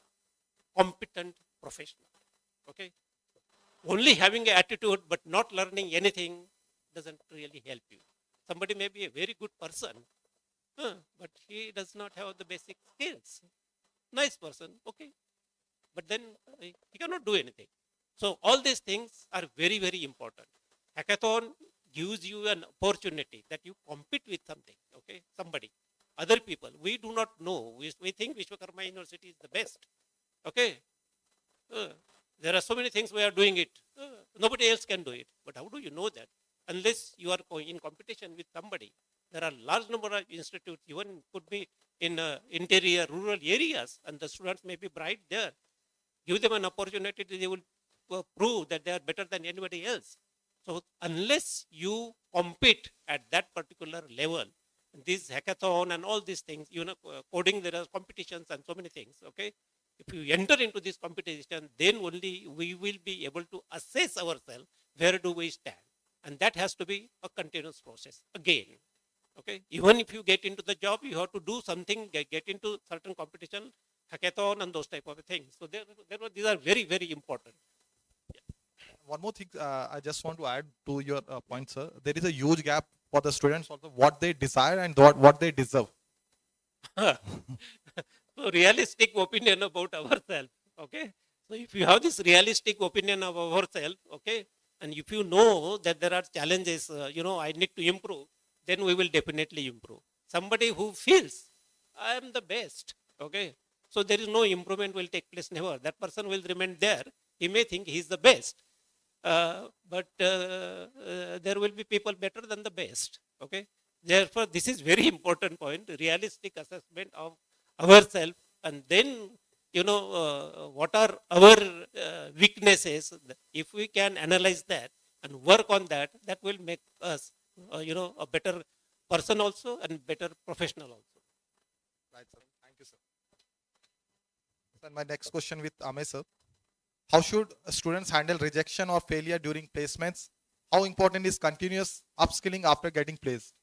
competent professional. Okay, only having an attitude but not learning anything doesn't really help you. Somebody may be a very good person, but he does not have the basic skills. Nice person, okay, but then he cannot do anything. So all these things are very important. Hackathon gives you an opportunity that you compete with something, okay, somebody, other people. We do not know. We think Vishwakarma University is the best. Okay, there are so many things we are doing it. Nobody else can do it. But how do you know that? Unless you are in competition with somebody. There are large number of institutes, even could be in interior, rural areas, and the students may be bright there. Give them an opportunity, they will prove that they are better than anybody else. So unless you compete at that particular level, this hackathon and all these things, coding, there are competitions and so many things, okay? If you enter into this competition, then only we will be able to assess ourselves, where do we stand? And that has to be a continuous process again. Okay, even if you get into the job, you have to do something, get into certain competition, hackathon and those type of things. So these are very important. Yeah. One more thing I just want to add to your point, sir. There is a huge gap for the students also, what they desire and what they deserve. So realistic opinion about ourselves. Okay, so if you have this realistic opinion of ourselves, okay, and if you know that there are challenges, I need to improve, then we will definitely improve. Somebody who feels, I am the best, okay, so there is no improvement will take place, never. That person will remain there. He may think he is the best, but there will be people better than the best, okay. Therefore, this is very important point, realistic assessment of ourselves, and then, what are our weaknesses. If we can analyze that and work on that, that will make us a better person also and better professional also. Right, sir. Thank you, sir. Sir, my next question with Ame, sir. How should students handle rejection or failure during placements? How important is continuous upskilling after getting placed?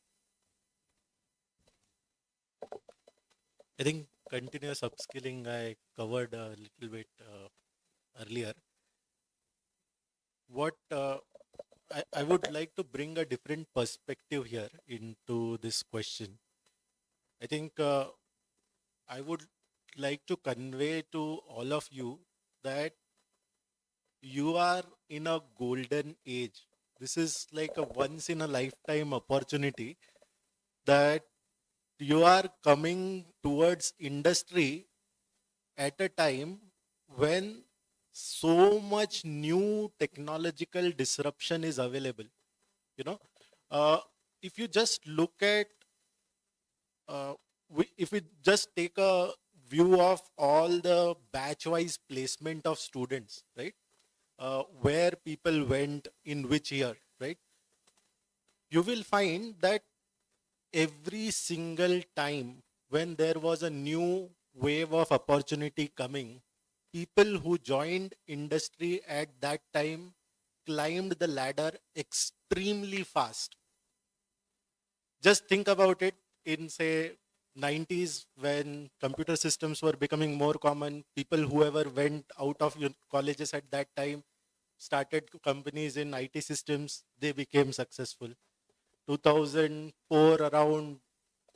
I think continuous upskilling I covered a little bit earlier. What I would like to bring a different perspective here into this question. I think I would like to convey to all of you that you are in a golden age. This is like a once in a lifetime opportunity that you are coming towards industry at a time when so much new technological disruption is available. You know, if you just look at, if we just take a view of all the batch-wise placement of students, right? Where people went in which year, right? You will find that every single time when there was a new wave of opportunity coming, people who joined industry at that time climbed the ladder extremely fast. Just think about it in, say, 90s when computer systems were becoming more common. People whoever went out of colleges at that time started companies in IT systems, they became successful. 2004 around,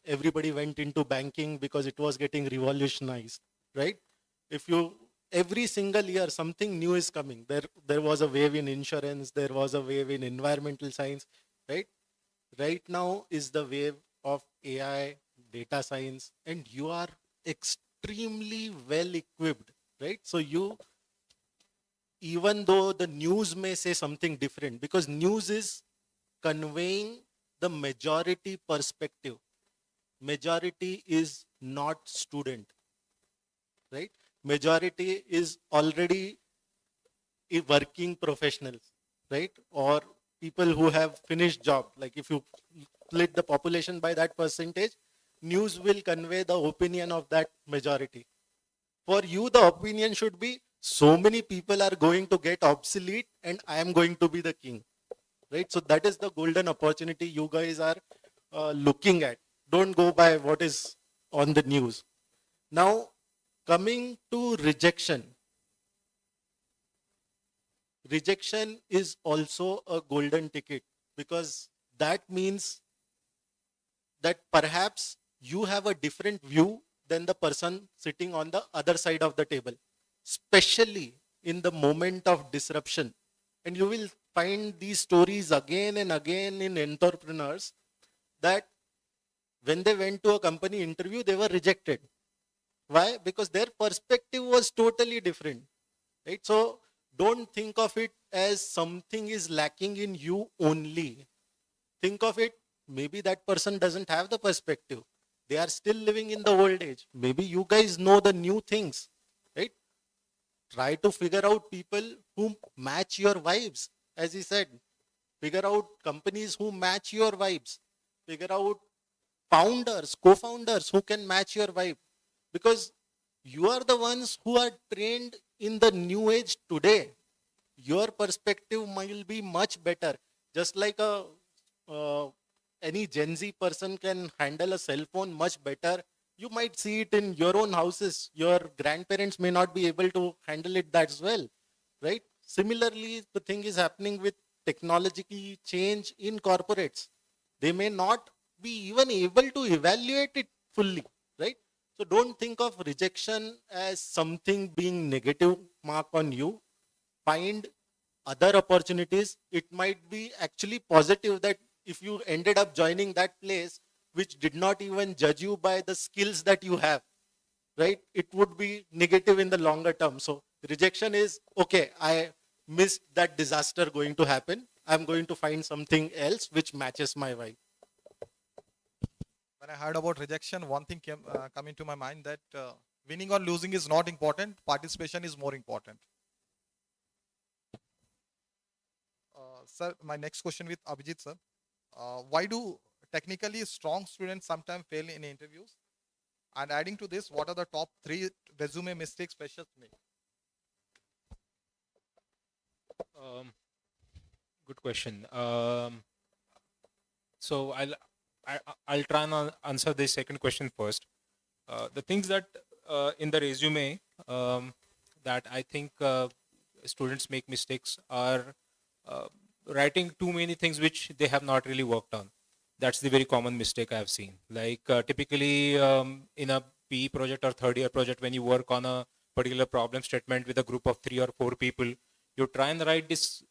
everybody went into banking because it was getting revolutionized, right? If you, every single year something new is coming. There was a wave in insurance, there was a wave in environmental science, right? Right now is the wave of AI, data science, and you are extremely well equipped, right? So you, even though the news may say something different, because news is conveying the majority perspective. Majority is not student, right? Majority is already working professionals, right? Or people who have finished job. Like if you split the population by that percentage, news will convey the opinion of that majority. For you, the opinion should be, so many people are going to get obsolete and I am going to be the king, right? So that is the golden opportunity you guys are looking at. Don't go by what is on the news. Now, coming to rejection. Rejection is also a golden ticket, because that means that perhaps you have a different view than the person sitting on the other side of the table, especially in the moment of disruption. And you will find these stories again and again in entrepreneurs, that when they went to a company interview, they were rejected. Why? Because their perspective was totally different, right? So don't think of it as something is lacking in you only. Think of it, maybe that person doesn't have the perspective. They are still living in the old age. Maybe you guys know the new things, right? Try to figure out people who match your vibes. As he said, figure out companies who match your vibes. Figure out founders, co-founders who can match your vibe. Because you are the ones who are trained in the new age today. Your perspective might be much better. Just like any Gen Z person can handle a cell phone much better. You might see it in your own houses. Your grandparents may not be able to handle it that well, right? Similarly, the thing is happening with technological change in corporates. They may not be even able to evaluate it fully, right? So don't think of rejection as something being negative mark on you. Find other opportunities. It might be actually positive that if you ended up joining that place which did not even judge you by the skills that you have, right? It would be negative in the longer term. So rejection is, okay, I missed that disaster going to happen. I'm going to find something else which matches my vibe. When I heard about rejection, one thing came into my mind, that winning or losing is not important. Participation is more important. Sir, my next question with Abhijit, sir. Why do technically strong students sometimes fail in interviews? And adding to this, what are the top 3 resume mistakes freshers make? Good question. So I'll try and answer the second question first. The things that in the resume that I think students make mistakes are writing too many things which they have not really worked on. That's the very common mistake I have seen. Like typically in a PE project or third year project, when you work on a particular problem statement with a group of 3 or 4 people, you try and write this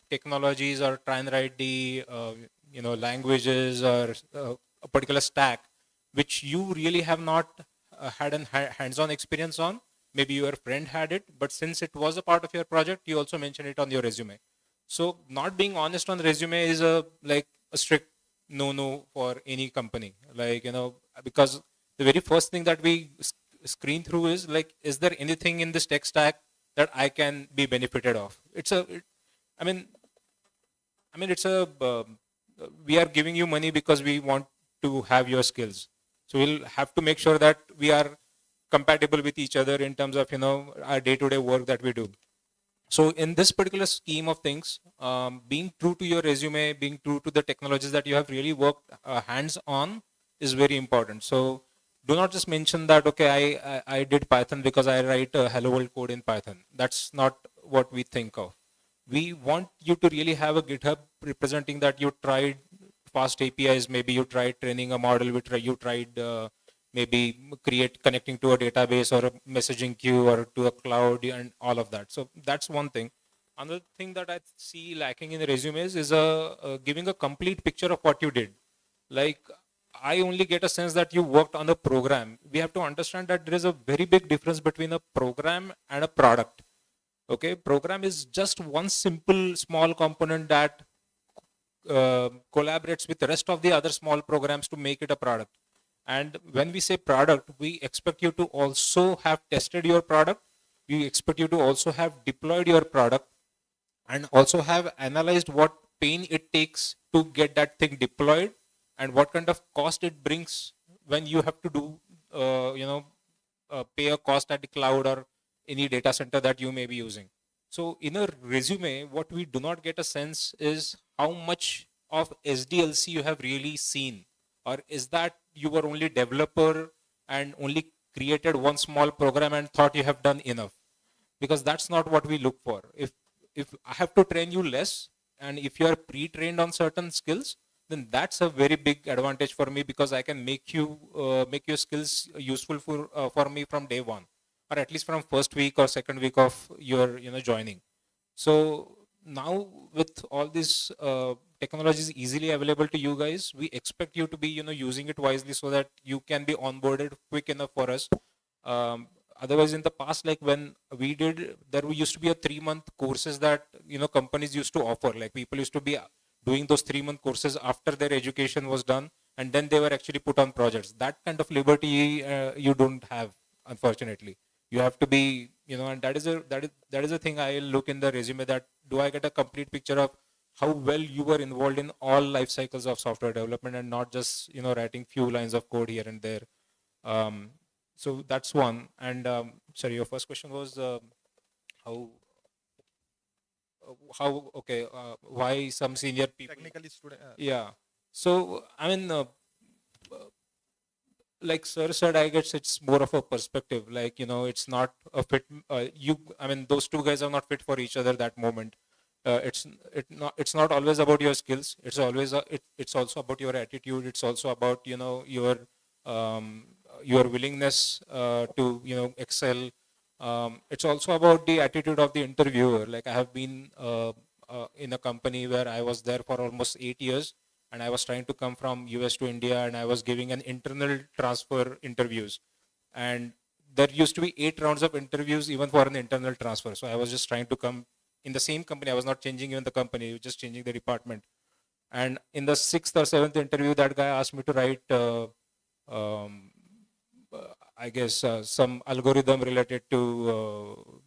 technologies or try and write the languages or a particular stack which you really have not had a hands-on experience on. Maybe your friend had it, but since it was a part of your project, you also mention it on your resume. So not being honest on the resume is a strict no for any company. Because the very first thing that we screen through is is there anything in this tech stack that I can be benefited of? We are giving you money because we want to have your skills. So we'll have to make sure that we are compatible with each other in terms of our day-to-day work that we do. So in this particular scheme of things, being true to your resume, being true to the technologies that you have really worked hands-on is very important. So do not just mention that, okay, I did Python because I write hello world code in Python. That's not what we think of. We want you to really have a GitHub representing that you tried fast APIs, maybe you tried training a model, you tried maybe connecting to a database or a messaging queue or to a cloud and all of that. So that's one thing. Another thing that I see lacking in the resumes is giving a complete picture of what you did. Like, I only get a sense that you worked on a program. We have to understand that there is a very big difference between a program and a product. Okay, program is just one simple small component that collaborates with the rest of the other small programs to make it a product. And when we say product, we expect you to also have tested your product. We expect you to also have deployed your product and also have analyzed what pain it takes to get that thing deployed and what kind of cost it brings when you have to do, pay a cost at the cloud or any data center that you may be using. So in a resume, what we do not get a sense is how much of SDLC you have really seen, or is that you were only developer and only created one small program and thought you have done enough, because that's not what we look for. If I have to train you less and if you are pre-trained on certain skills, then that's a very big advantage for me, because I can make your skills useful for me from day one, or at least from first week or second week of your joining. So now with all these technologies easily available to you guys, we expect you to be using it wisely so that you can be onboarded quick enough for us. Otherwise, in the past, like when we did, there used to be a 3-month courses that companies used to offer. Like people used to be doing those 3-month courses after their education was done, and then they were actually put on projects. That kind of liberty you don't have, unfortunately. You have to be, and that is a thing I look in the resume, that do I get a complete picture of how well you were involved in all life cycles of software development and not just writing few lines of code here and there. So that's one. And sorry, your first question was why some senior people Technically student. Yeah. So I mean, like sir said, I guess it's more of a perspective. Like it's not a fit. Those two guys are not fit for each other that moment. It's not always about your skills. It's always it's also about your attitude. It's also about your willingness to excel. It's also about the attitude of the interviewer. Like I have been in a company where I was there for almost 8 years, and I was trying to come from US to India, and I was giving an internal transfer interviews, and there used to be 8 rounds of interviews even for an internal transfer. So I was just trying to come in the same company. I was not changing even the company, just changing the department. And in the 6th or 7th interview, that guy asked me to write I guess some algorithm related to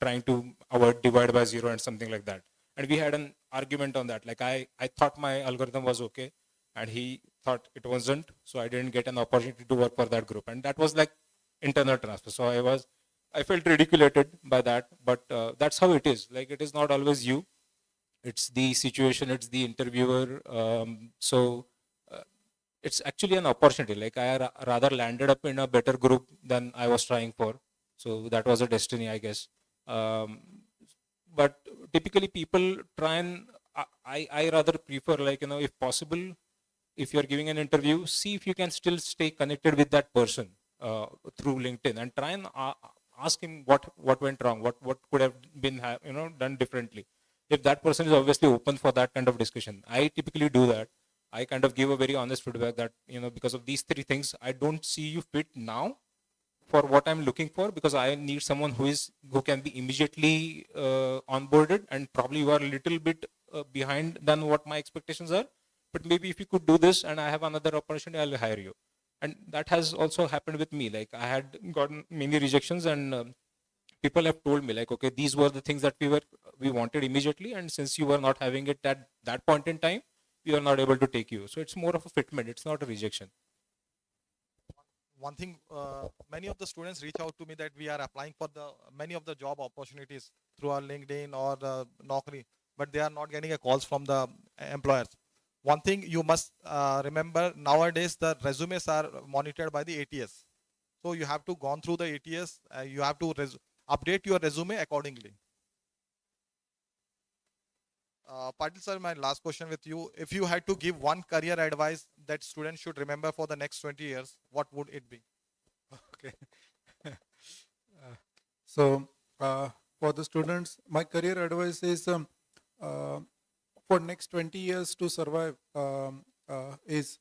trying to avoid divide by zero and something like that. And we had an argument on that. Like I thought my algorithm was okay, and he thought it wasn't, so I didn't get an opportunity to work for that group. And that was like internal transfer. So I felt ridiculated by that, but that's how it is. Like, it is not always you. It's the situation, it's the interviewer. It's actually an opportunity. Like, I rather landed up in a better group than I was trying for. So that was a destiny, I guess. But typically people try and, I rather prefer, like, if possible, if you're giving an interview, see if you can still stay connected with that person through LinkedIn, and try and ask him what went wrong, what could have been done differently. If that person is obviously open for that kind of discussion, I typically do that. I kind of give a very honest feedback that, because of these 3 things, I don't see you fit now for what I'm looking for, because I need someone who can be immediately onboarded, and probably you are a little bit behind than what my expectations are. But maybe if you could do this and I have another opportunity, I'll hire you. And that has also happened with me. Like, I had gotten many rejections, and people have told me, like, okay, these were the things that we wanted immediately, and since you were not having it at that point in time, we are not able to take you. So it's more of a fitment. It's not a rejection. One thing, many of the students reach out to me that we are applying for many of the job opportunities through our LinkedIn or the Naukri, but they are not getting a calls from the employers. One thing you must remember, nowadays the resumes are monitored by the ATS. So you have to go through the ATS, you have to update your resume accordingly. Patil sir, my last question with you. If you had to give one career advice that students should remember for the next 20 years, what would it be? Okay. So for the students, my career advice is for next 20 years to survive is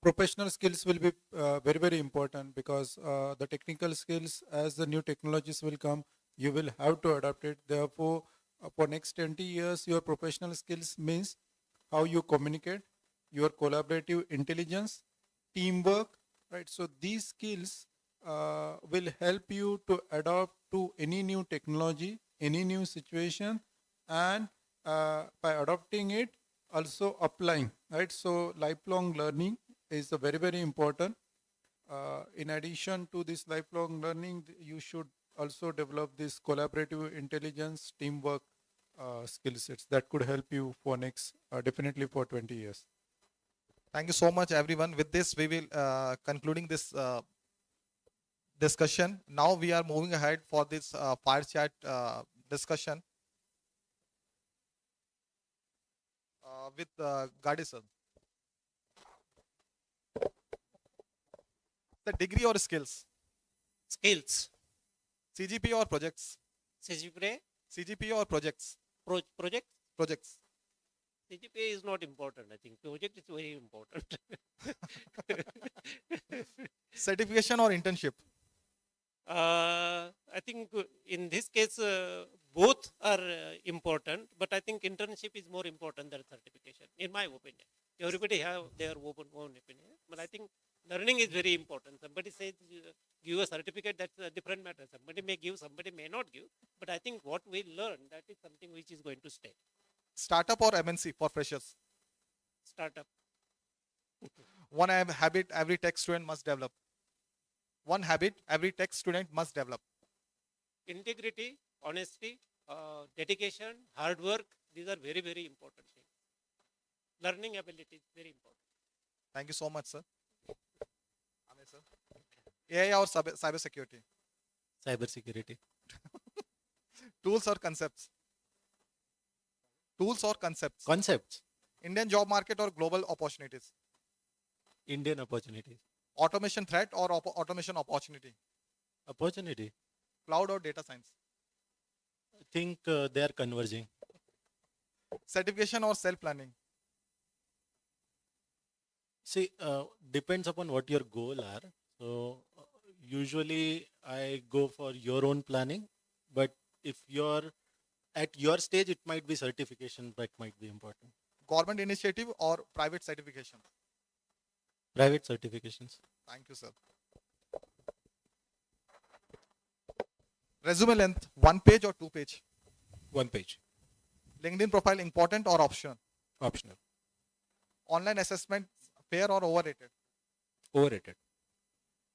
professional skills will be very, very important, because the technical skills, as the new technologies will come, you will have to adapt it. Therefore, for next 20 years, your professional skills means how you communicate, your collaborative intelligence, teamwork, right? So these skills will help you to adapt to any new technology, any new situation, and by adopting it, also applying, right? So lifelong learning is very, very important. In addition to this lifelong learning, you should also develop this collaborative intelligence, teamwork skill sets that could help you for next, definitely for 20 years. Thank you so much, everyone. With this, we will concluding this discussion. Now we are moving ahead for this fireside discussion with Gadi sir. The degree or skills? Skills. CGP or projects? CGPA, or projects? project. Projects. CGPA is not important. I think project is very important. Certification or internship? I think in this case, both are important, but I think internship is more important than certification, in my opinion. Everybody have their own opinion, but I think learning is very important. Somebody says give a certificate, that's a different matter. Somebody may give, somebody may not give, but I think what we learn, that is something which is going to stay. Startup or MNC for freshers? Startup. One habit every tech student must develop. One habit every tech student must develop. Integrity, honesty, dedication, hard work, these are very, very important things. Learning ability is very important. Thank you so much, sir. Amit, sir. AI or cybersecurity? Cybersecurity. Tools or concepts? Tools or concepts? Concepts. Indian job market or global opportunities? Indian opportunities. Automation threat or automation opportunity? Opportunity. Cloud or data science? I think they are converging. Certification or self-planning? See, depends upon what your goal are. So usually I go for your own planning, but if you're at your stage, it might be certification that might be important. Government initiative or private certification? Private certifications. Thank you, sir. Resume length, 1 page or 2 page? 1 page. LinkedIn profile important or optional? Optional. Online assessment fair or overrated? Overrated.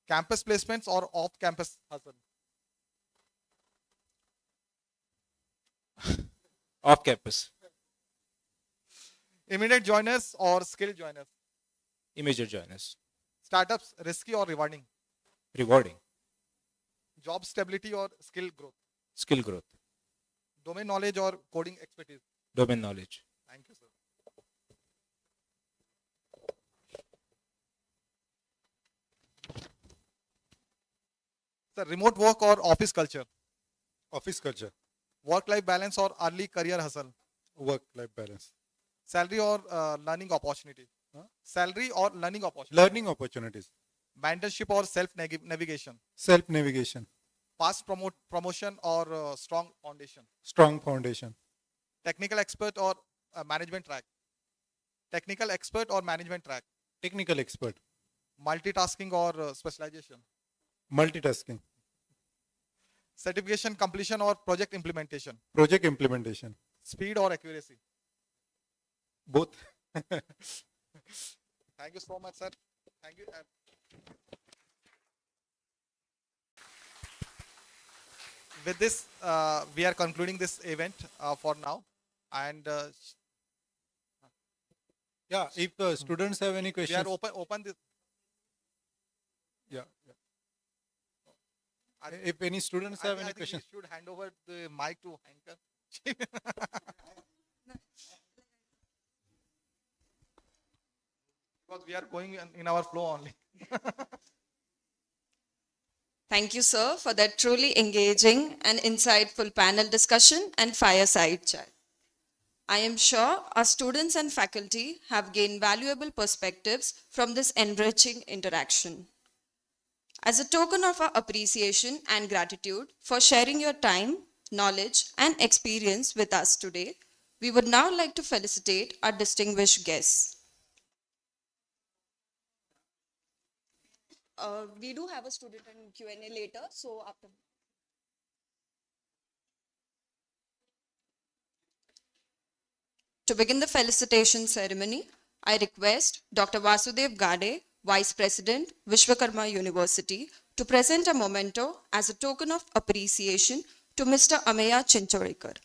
Campus placements or off-campus hustle? Off campus. Immediate joiners or skill joiners? Immediate joiners. Startups risky or rewarding? Rewarding. Job stability or skill growth? Skill growth. Domain knowledge or coding expertise? Domain knowledge. Thank you, sir. Sir, remote work or office culture? Office culture, Work-life balance or early career hustle? work-life balance, Salary or learning opportunity? Huh? Salary or learning opportunity? learning opportunities, Mentorship or self-navigation? self-navigation, Fast promotion or strong foundation? strong foundation, Technical expert or management track? Technical expert or management track? technical expert, Multitasking or specialization? multitasking, Certification completion or project implementation? project implementation, Speed or accuracy? both. Thank you so much, sir. Thank you. With this, we are concluding this event for now. And Yeah, if students have any we questions, are open this. yeah. If any students have any I think questions, we should hand over the mic to Hanker. Because we are going in our flow only. Thank you, sir, for that truly engaging and insightful panel discussion and fireside chat. I am sure our students and faculty have gained valuable perspectives from this enriching interaction. As a token of our appreciation and gratitude for sharing your time, knowledge, and experience with us today, we would now like to felicitate our distinguished guests. We do have a student and Q&A later, so after. To begin the felicitation ceremony, I request Dr. Vasudev Gade, Vice President, Vishwakarma University, to present a memento as a token of appreciation to Mr. Ameya Chinchorikar.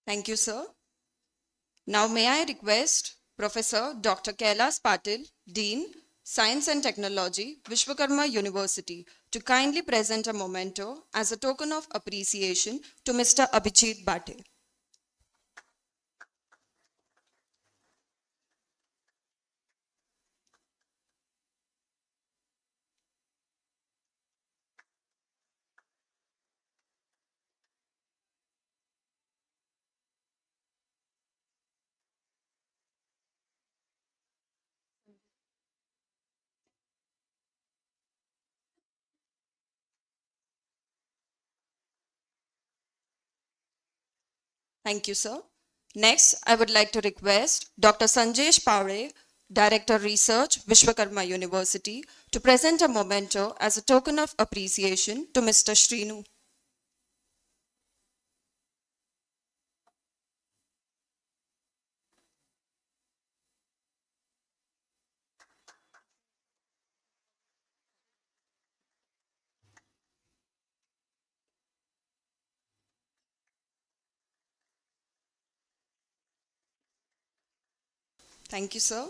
Thank you, sir. Now may I request Professor Dr. Kailas Patil, Dean, Science and Technology, Vishwakarma University, to kindly present a memento as a token of appreciation to Mr. Abhijit Bate. Thank you, sir. Next, I would like to request Dr. Sanjesh Paure, Director Research, Vishwakarma University, to present a memento as a token of appreciation to Mr. Shrinu. Thank you, sir.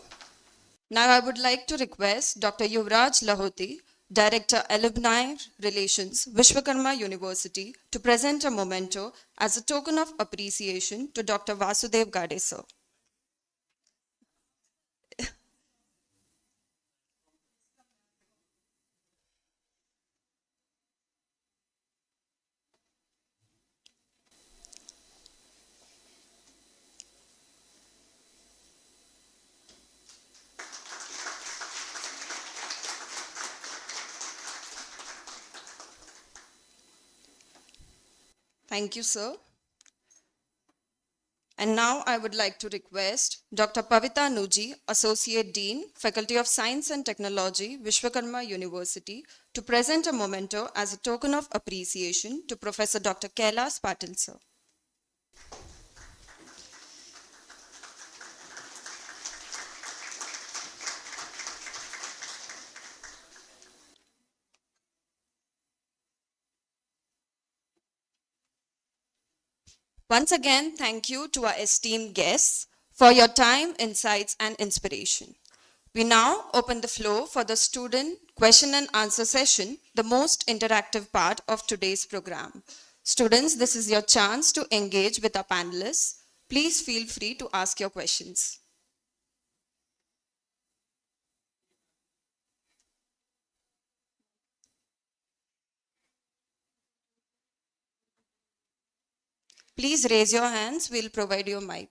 Now I would like to request Dr. Yuvraj Lahoti, Director Alumni Relations, Vishwakarma University, to present a memento as a token of appreciation to Dr. Vasudev Gade, sir. Thank you, sir. And now I would like to request Dr. Pavita Nuji, Associate Dean, Faculty of Science and Technology, Vishwakarma University, to present a memento as a token of appreciation to Professor Dr. Kailas Patil, sir. Once again, thank you to our esteemed guests for your time, insights, and inspiration. We now open the floor for the student question and answer session, the most interactive part of today's program. Students, this is your chance to engage with our panelists. Please feel free to ask your questions. Please raise your hands. We'll provide you a mic.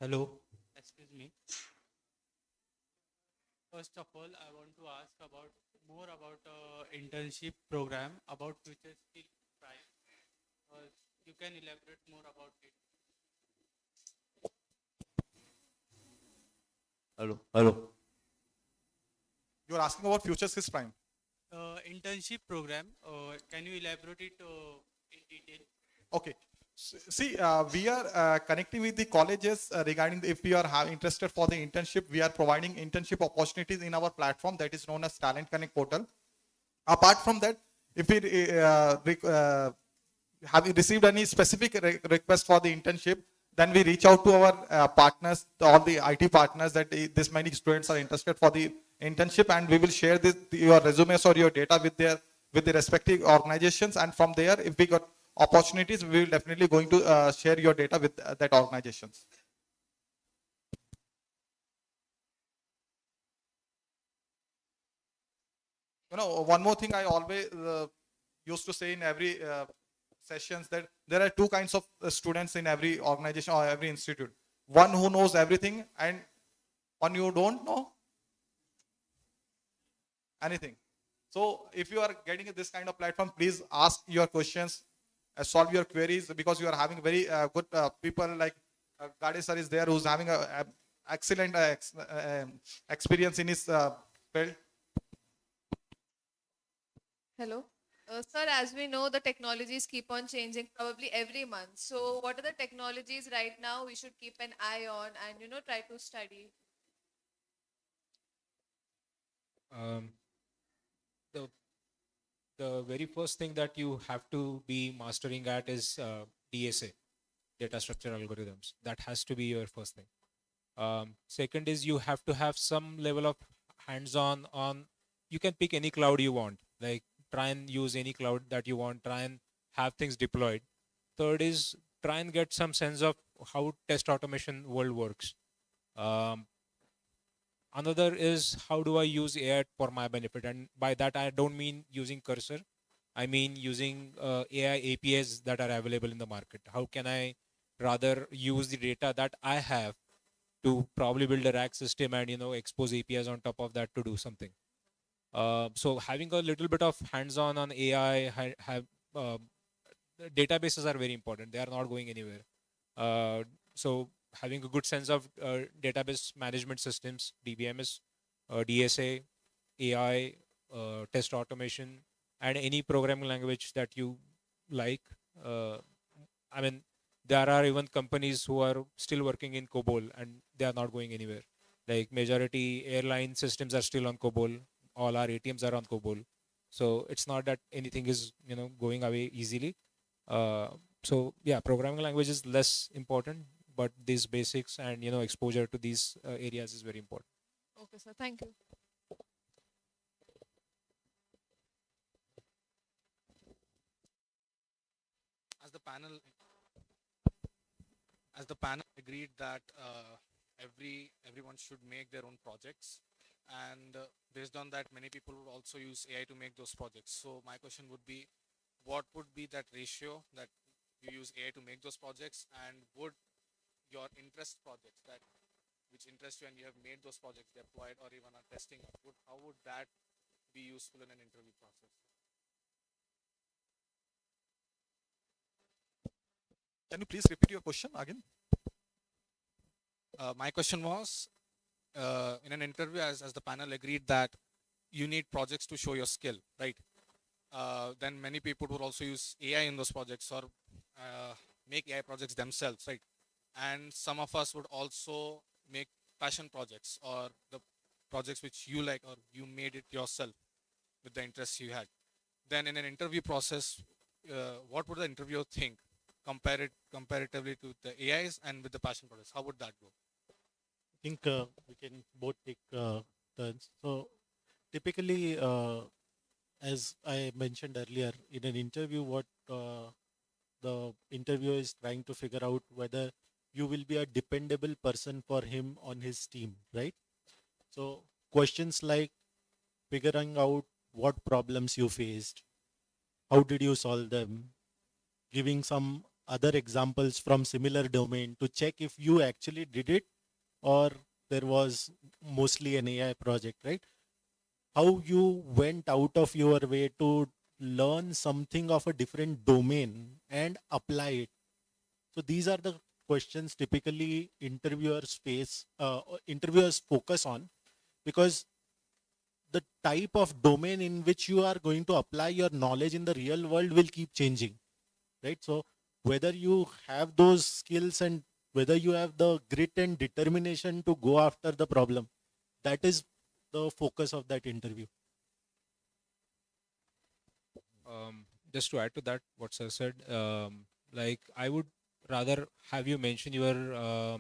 Hello. Excuse me. First of all, I want to ask about more about internship program about Future Skills Prime. You can elaborate more about it. Hello. You're asking about FutureSkills Prime. Internship program. Can you elaborate it in detail? Okay. See, we are connecting with the colleges regarding if we are interested for the internship. We are providing internship opportunities in our platform that is known as Talent Connect portal. Apart from that, if we have received any specific request for the internship, then we reach out to our partners, all the IT partners, that this many students are interested for the internship, and we will share your resumes or your data with the respective organizations. And from there, if we got opportunities, we will definitely going to share your data with that organizations. You know, one more thing I always used to say in every sessions, that there are two kinds of students in every organization or every institute. One who knows everything, and one who don't know anything. So if you are getting this kind of platform, please ask your questions, solve your queries, because you are having very good people like Gade sir is there, who's having a excellent experience in his field. Hello. Sir, as we know, the technologies keep on changing probably every month. So what are the technologies right now we should keep an eye on and, try to study? The very first thing that you have to be mastering at is DSA, data structure algorithms. That has to be your first thing. Second is you have to have some level of hands-on on, you can pick any cloud you want, like try and use any cloud that you want, try and have things deployed. Third is try and get some sense of how test automation world works. Another is how do I use AI for my benefit, and by that I don't mean using cursor, I mean using AI APIs that are available in the market. How can I rather use the data that I have to probably build a rack system and expose APIs on top of that to do something. So having a little bit of hands-on on AI, databases are very important. They are not going anywhere. So having a good sense of database management systems, DBMS, DSA, AI, test automation, and any programming language that you like. I mean, there are even companies who are still working in COBOL and they are not going anywhere. Like majority airline systems are still on COBOL. All our ATMs are on COBOL. So it's not that anything is going away easily. So yeah, programming language is less important, but these basics and exposure to these areas is very important. Okay, sir. Thank you. As the panel agreed that everyone should make their own projects, and based on that, many people would also use AI to make those projects. So my question would be, what would be that ratio that you use AI to make those projects, and would your interest projects which interest you and you have made those projects deployed or even are testing, how would that be useful in an interview process? Can you please repeat your question again? My question was, in an interview, as the panel agreed that you need projects to show your skill, right? Then many people would also use AI in those projects or make AI projects themselves, right? And some of us would also make passion projects or the projects which you like or you made it yourself with the interests you had. Then in an interview process, what would the interviewer think comparatively to the AIs and with the passion projects? How would that go? I think we can both take turns. So typically, as I mentioned earlier, in an interview, what the interviewer is trying to figure out whether you will be a dependable person for him on his team, right? So questions like figuring out what problems you faced, how did you solve them, giving some other examples from similar domain to check if you actually did it or there was mostly an AI project, right? How you went out of your way to learn something of a different domain and apply it. So these are the questions typically interviewers focus on, because the type of domain in which you are going to apply your knowledge in the real world will keep changing, right? So whether you have those skills and whether you have the grit and determination to go after the problem, that is the focus of that interview. Just to add to that, what sir said, like I would rather have you mention your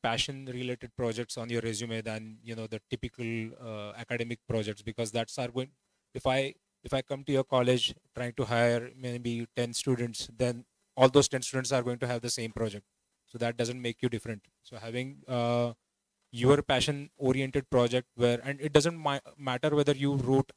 passion related projects on your resume than the typical academic projects, because that's are going, if I come to your college trying to hire maybe 10 students, then all those 10 students are going to have the same project, so that doesn't make you different. So having your passion oriented project where, and it doesn't matter whether you wrote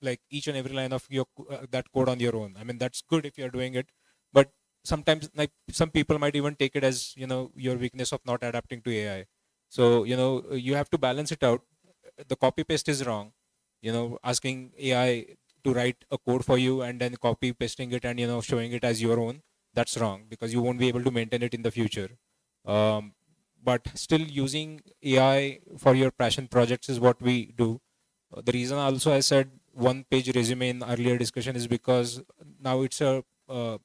like each and every line of your that code on your own. I mean, that's good if you're doing it, but sometimes like some people might even take it as your weakness of not adapting to AI. So you have to balance it out. The copy paste is wrong. Asking AI to write a code for you and then copy pasting it and showing it as your own, that's wrong, because you won't be able to maintain it in the future. But still using AI for your passion projects is what we do. The reason also I said one page resume in earlier discussion is because now it's a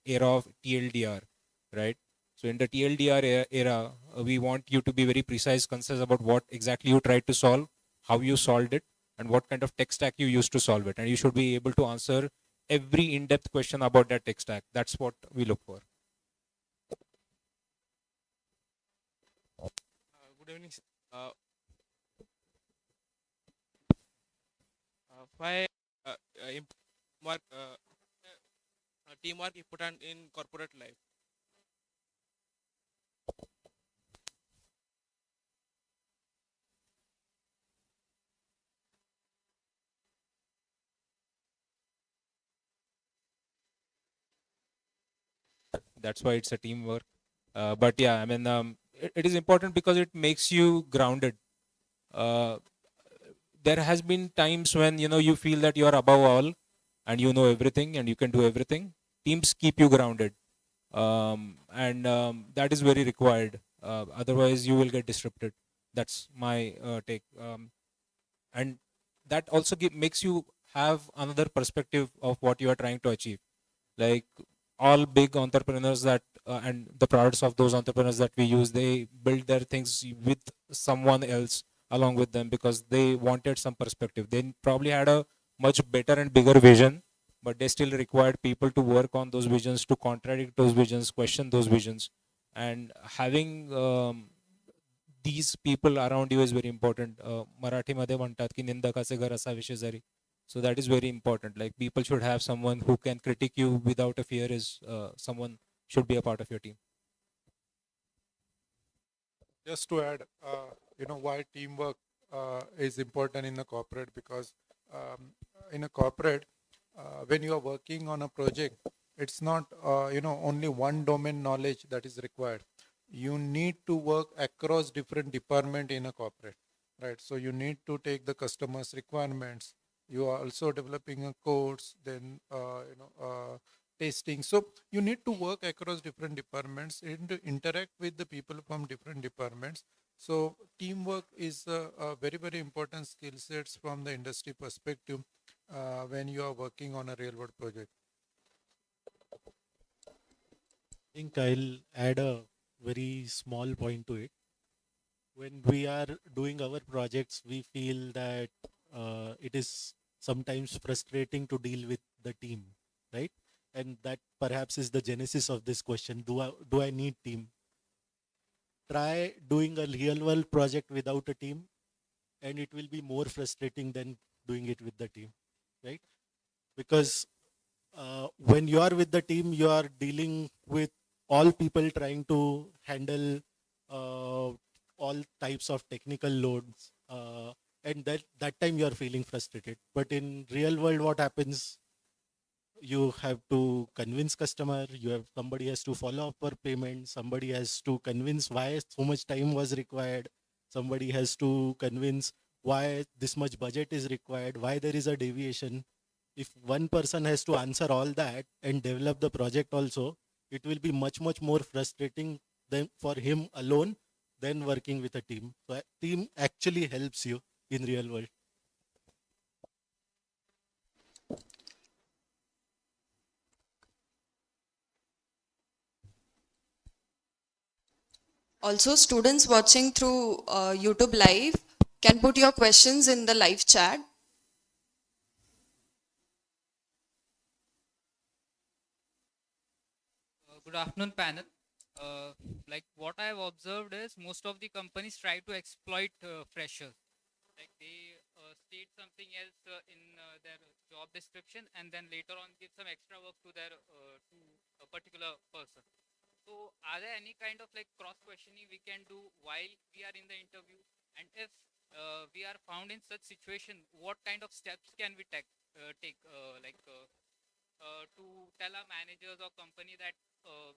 era of TLDR, right? So in the TLDR era, we want you to be very precise, concise about what exactly you tried to solve, how you solved it, and what kind of tech stack you used to solve it. And you should be able to answer every in-depth question about that tech stack. That's what we look for. Good evening. Why teamwork important in corporate life? That's why it's a teamwork. But yeah, I mean, it is important because it makes you grounded. There has been times when you feel that you are above all and you know everything and you can do everything. Teams keep you grounded, and that is very required. Otherwise, you will get disrupted. That's my take. And that also makes you have another perspective of what you are trying to achieve. Like all big entrepreneurs that and the products of those entrepreneurs that we use, they build their things with someone else along with them because they wanted some perspective. They probably had a much better and bigger vision, but they still required people to work on those visions, to contradict those visions, question those visions. And having these people around you is very important. Marathi मध्ये म्हणतात की निंदकाचे घर असावे शेजारी. So that is very important. Like people should have someone who can critique you without a fear. Someone should be a part of your team. Just to add, why teamwork is important in the corporate, because in a corporate, when you are working on a project, it's not, only one domain knowledge that is required. You need to work across different department in a corporate, right? So you need to take the customer's requirements. You are also developing a codes, then, testing. So you need to work across different departments and to interact with the people from different departments. So teamwork is a very, very important skill sets from the industry perspective when you are working on a real world project. I think I'll add a very small point to it. When we are doing our projects, we feel that it is sometimes frustrating to deal with the team, right? And that perhaps is the genesis of this question. Do I need team? Try doing a real world project without a team, and it will be more frustrating than doing it with the team, right? Because when you are with the team, you are dealing with all people trying to handle all types of technical loads, and that time you are feeling frustrated. But in real world, what happens? You have to convince customer, somebody has to follow up for payment, somebody has to convince why so much time was required, somebody has to convince why this much budget is required, why there is a deviation. If one person has to answer all that and develop the project also, it will be much more frustrating than for him alone than working with a team. So a team actually helps you in real world. Also, students watching through YouTube Live can put your questions in the live chat. Good afternoon, panel. Like what I have observed is most of the companies try to exploit freshers. Like they state something else in their job description and then later on give some extra work to their to a particular person. So are there any kind of like cross questioning we can do while we are in the interview? And if we are found in such situation, what kind of steps can we take to tell our managers or company that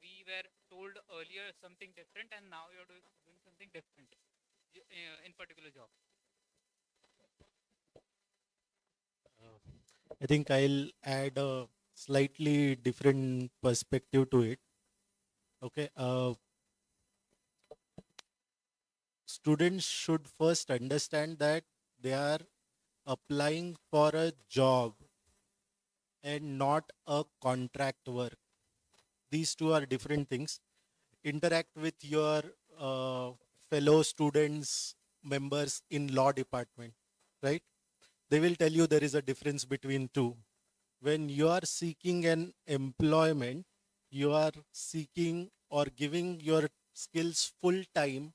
we were told earlier something different and now you're doing something different in particular job? I think I'll add a slightly different perspective to it. Okay. Students should first understand that they are applying for a job and not a contract work. These two are different things. Interact with your fellow students, members in law department, right? They will tell you there is a difference between two. When you are seeking an employment, you are seeking or giving your skills full time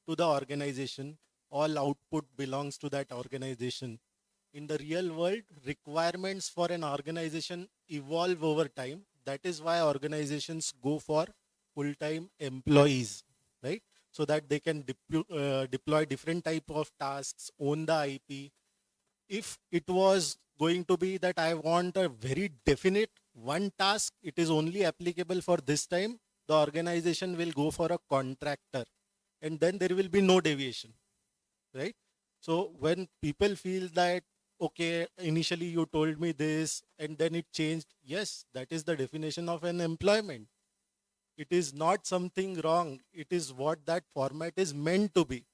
to the organization. All output belongs to that organization. In the real world, requirements for an organization evolve over time. That is why organizations go for full-time employees, right? So that they can deploy different type of tasks, own the IP. If it was going to be that I want a very definite one task, it is only applicable for this time, the organization will go for a contractor, and then there will be no deviation, right? So when people feel that, okay, initially you told me this and then it changed, yes, that is the definition of an employment. It is not something wrong. It is what that format is meant to be.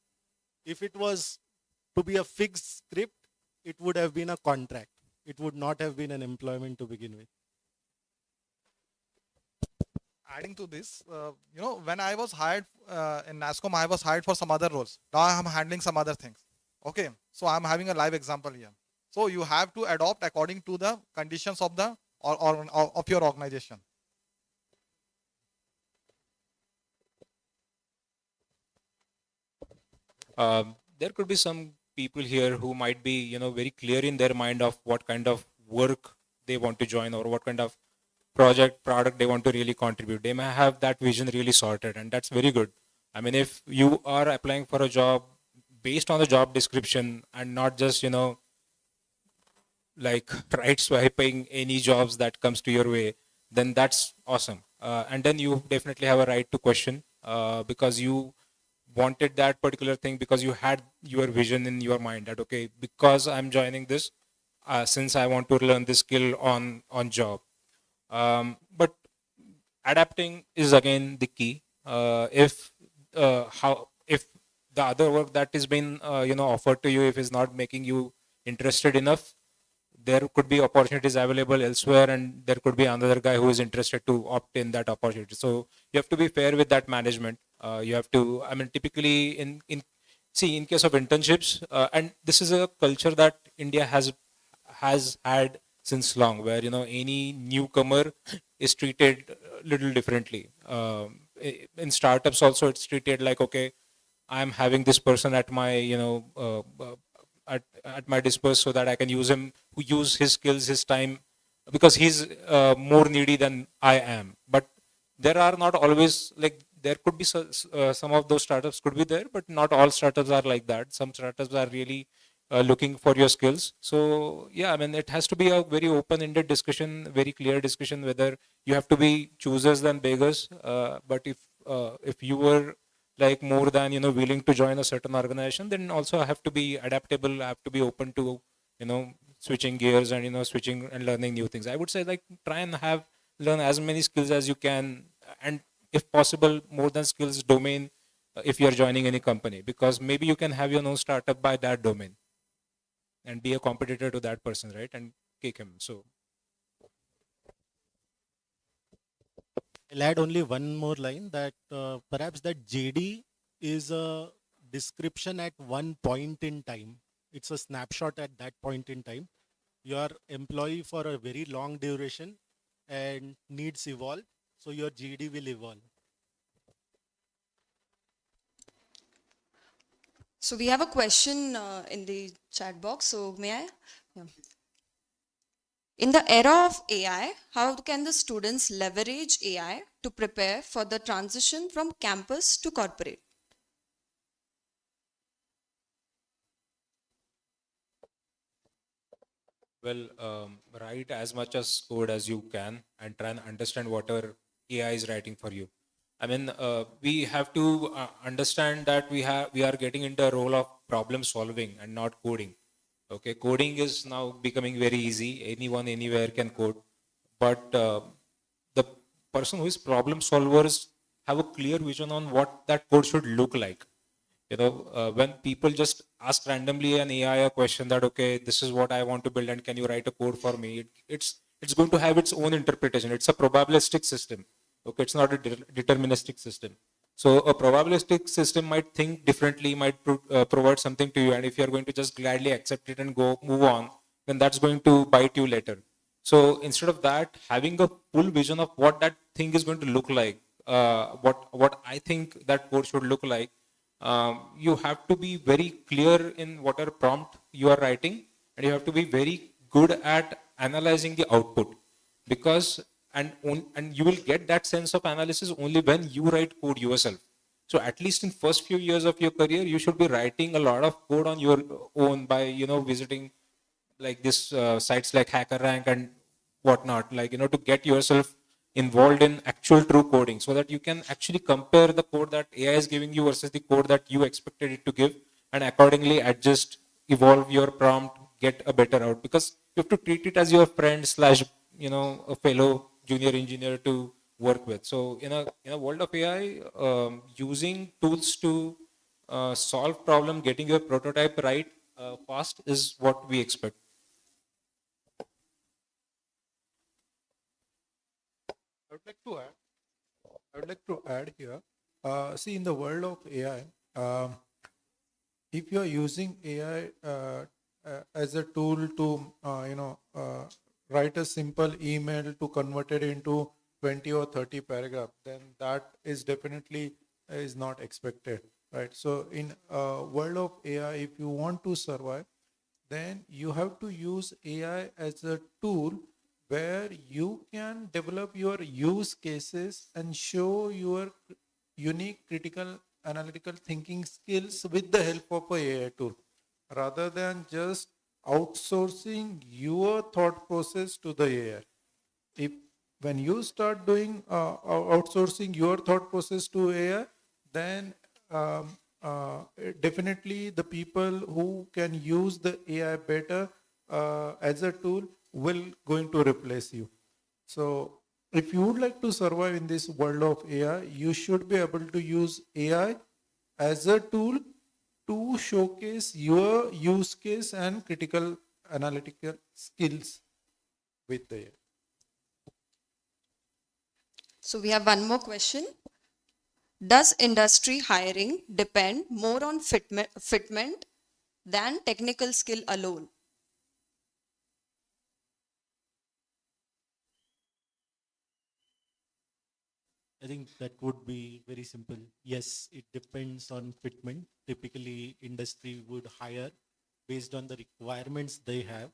If it was to be a fixed script, it would have been a contract. It would not have been an employment to begin with. Adding to this, when I was hired in NASSCOM, I was hired for some other roles. Now I'm handling some other things. Okay, so I'm having a live example here. So you have to adopt according to the conditions of the or of your organization. There could be some people here who might be, very clear in their mind of what kind of work they want to join or what kind of product they want to really contribute. They may have that vision really sorted, and that's very good. I mean, if you are applying for a job based on the job description and not just, like right swiping any jobs that comes to your way, then that's awesome. And then you definitely have a right to question because you wanted that particular thing because you had your vision in your mind that, okay, because I'm joining this, since I want to learn this skill on job. But adapting is again the key. If the other work that is being offered to you, if it's not making you interested enough, there could be opportunities available elsewhere, and there could be another guy who is interested to opt in that opportunity. So you have to be fair with that management. You have to, I mean, typically in case of internships, and this is a culture that India has had since long, where any newcomer is treated a little differently. In startups also, it's treated like, okay, I'm having this person at my at my disposal so that I can use his skills, his time, because he's more needy than I am. But there are not always, like, there could be some of those startups could be there, but not all startups are like that. Some startups are really looking for your skills. So yeah, I mean, it has to be a very open-ended discussion, very clear discussion, whether you have to be choosers than beggars. But if you were like more than willing to join a certain organization, then also I have to be adaptable. I have to be open to switching gears and switching and learning new things. I would say, like, try and learn as many skills as you can, and if possible more than skills, domain, if you are joining any company, because maybe you can have your own startup by that domain and be a competitor to that person, right, and kick him. So I'll add only one more line, that perhaps that JD is a description at one point in time. It's a snapshot at that point in time. Your employee for a very long duration and needs evolve, so your JD will evolve. So we have a question in the chat box. So may I? Yeah. In the era of AI, how can the students leverage AI to prepare for the transition from campus to corporate? well, write as much as code as you can and try and understand whatever AI is writing for you. I mean, we have to understand that we are getting into a role of problem solving and not coding. Okay, coding is now becoming very easy. Anyone, anywhere can code. But the person who is problem solvers have a clear vision on what that code should look like. When people just ask randomly an AI a question that, okay, this is what I want to build and can you write a code for me? It's going to have its own interpretation. It's a probabilistic system. Okay, it's not a deterministic system. So a probabilistic system might think differently, might provide something to you, and if you're going to just gladly accept it and move on, then that's going to bite you later. So instead of that, having a full vision of what that thing is going to look like, what I think that code should look like, you have to be very clear in whatever prompt you are writing, and you have to be very good at analyzing the output, because and you will get that sense of analysis only when you write code yourself. So at least in first few years of your career, you should be writing a lot of code on your own by visiting like this sites like HackerRank and whatnot, like to get yourself involved in actual true coding, so that you can actually compare the code that AI is giving you versus the code that you expected it to give, and accordingly adjust, evolve your prompt, get a better out, because you have to treat it as your friend slash a fellow junior engineer to work with. So in a world of AI, using tools to solve problem, getting your prototype right fast is what we expect. I would like to add here. See, in the world of AI, if you are using AI as a tool to, write a simple email to convert it into 20 or 30 paragraph, then that is definitely is not expected, right? So in world of AI, if you want to survive, then you have to use AI as a tool where you can develop your use cases and show your unique critical analytical thinking skills with the help of a AI tool, rather than just outsourcing your thought process to the AI. If when you start doing outsourcing your thought process to AI, then definitely the people who can use the AI better as a tool will going to replace you. So if you would like to survive in this world of AI, you should be able to use AI as a tool to showcase your use case and critical analytical skills with the AI. So we have one more question. Does industry hiring depend more on fitment than technical skill alone? I think that would be very simple. Yes, it depends on fitment. Typically, industry would hire based on the requirements they have.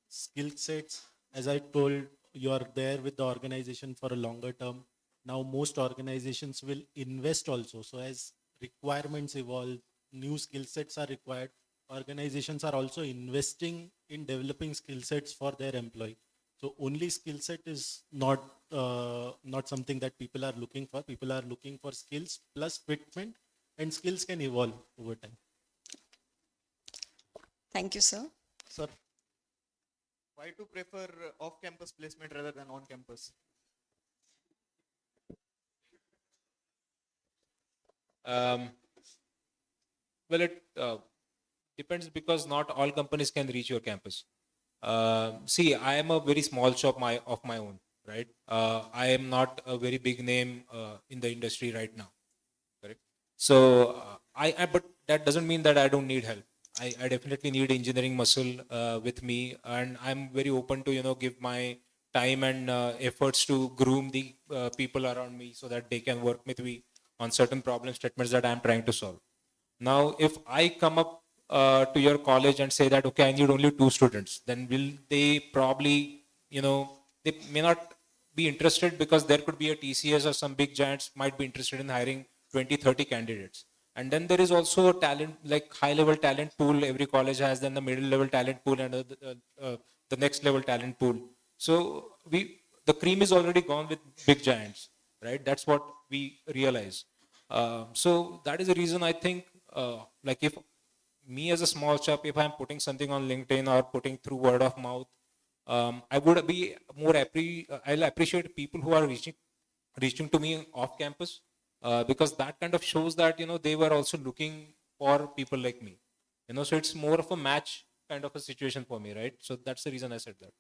Skill sets, as I told, you are there with the organization for a longer term. Now, most organizations will invest also. So as requirements evolve, new skill sets are required. Organizations are also investing in developing skill sets for their employee. So only skill set is not something that people are looking for. People are looking for skills plus fitment, and skills can evolve over time. Thank you, sir. Sir, why to prefer off-campus placement rather than on-campus? Well, it depends, because not all companies can reach your campus. See, I am a very small shop of my own, right? I am not a very big name in the industry right now, correct? So but that doesn't mean that I don't need help. I definitely need engineering muscle with me, and I'm very open to give my time and efforts to groom the people around me so that they can work with me on certain problem statements that I'm trying to solve. Now, if I come up to your college and say that, okay, I need only 2 students, then will they probably, they may not be interested, because there could be a TCS or some big giants might be interested in hiring 20, 30 candidates. And then there is also a talent, like high level talent pool every college has, then the middle level talent pool, and the next level talent pool. So the cream is already gone with big giants, right? That's what we realize. So that is the reason I think, like if me as a small shop, if I'm putting something on LinkedIn or putting through word of mouth, I would be more I'll appreciate people who are reaching to me off campus, because that kind of shows that they were also looking for people like me. So it's more of a match kind of a situation for me, right? So that's the reason I said that.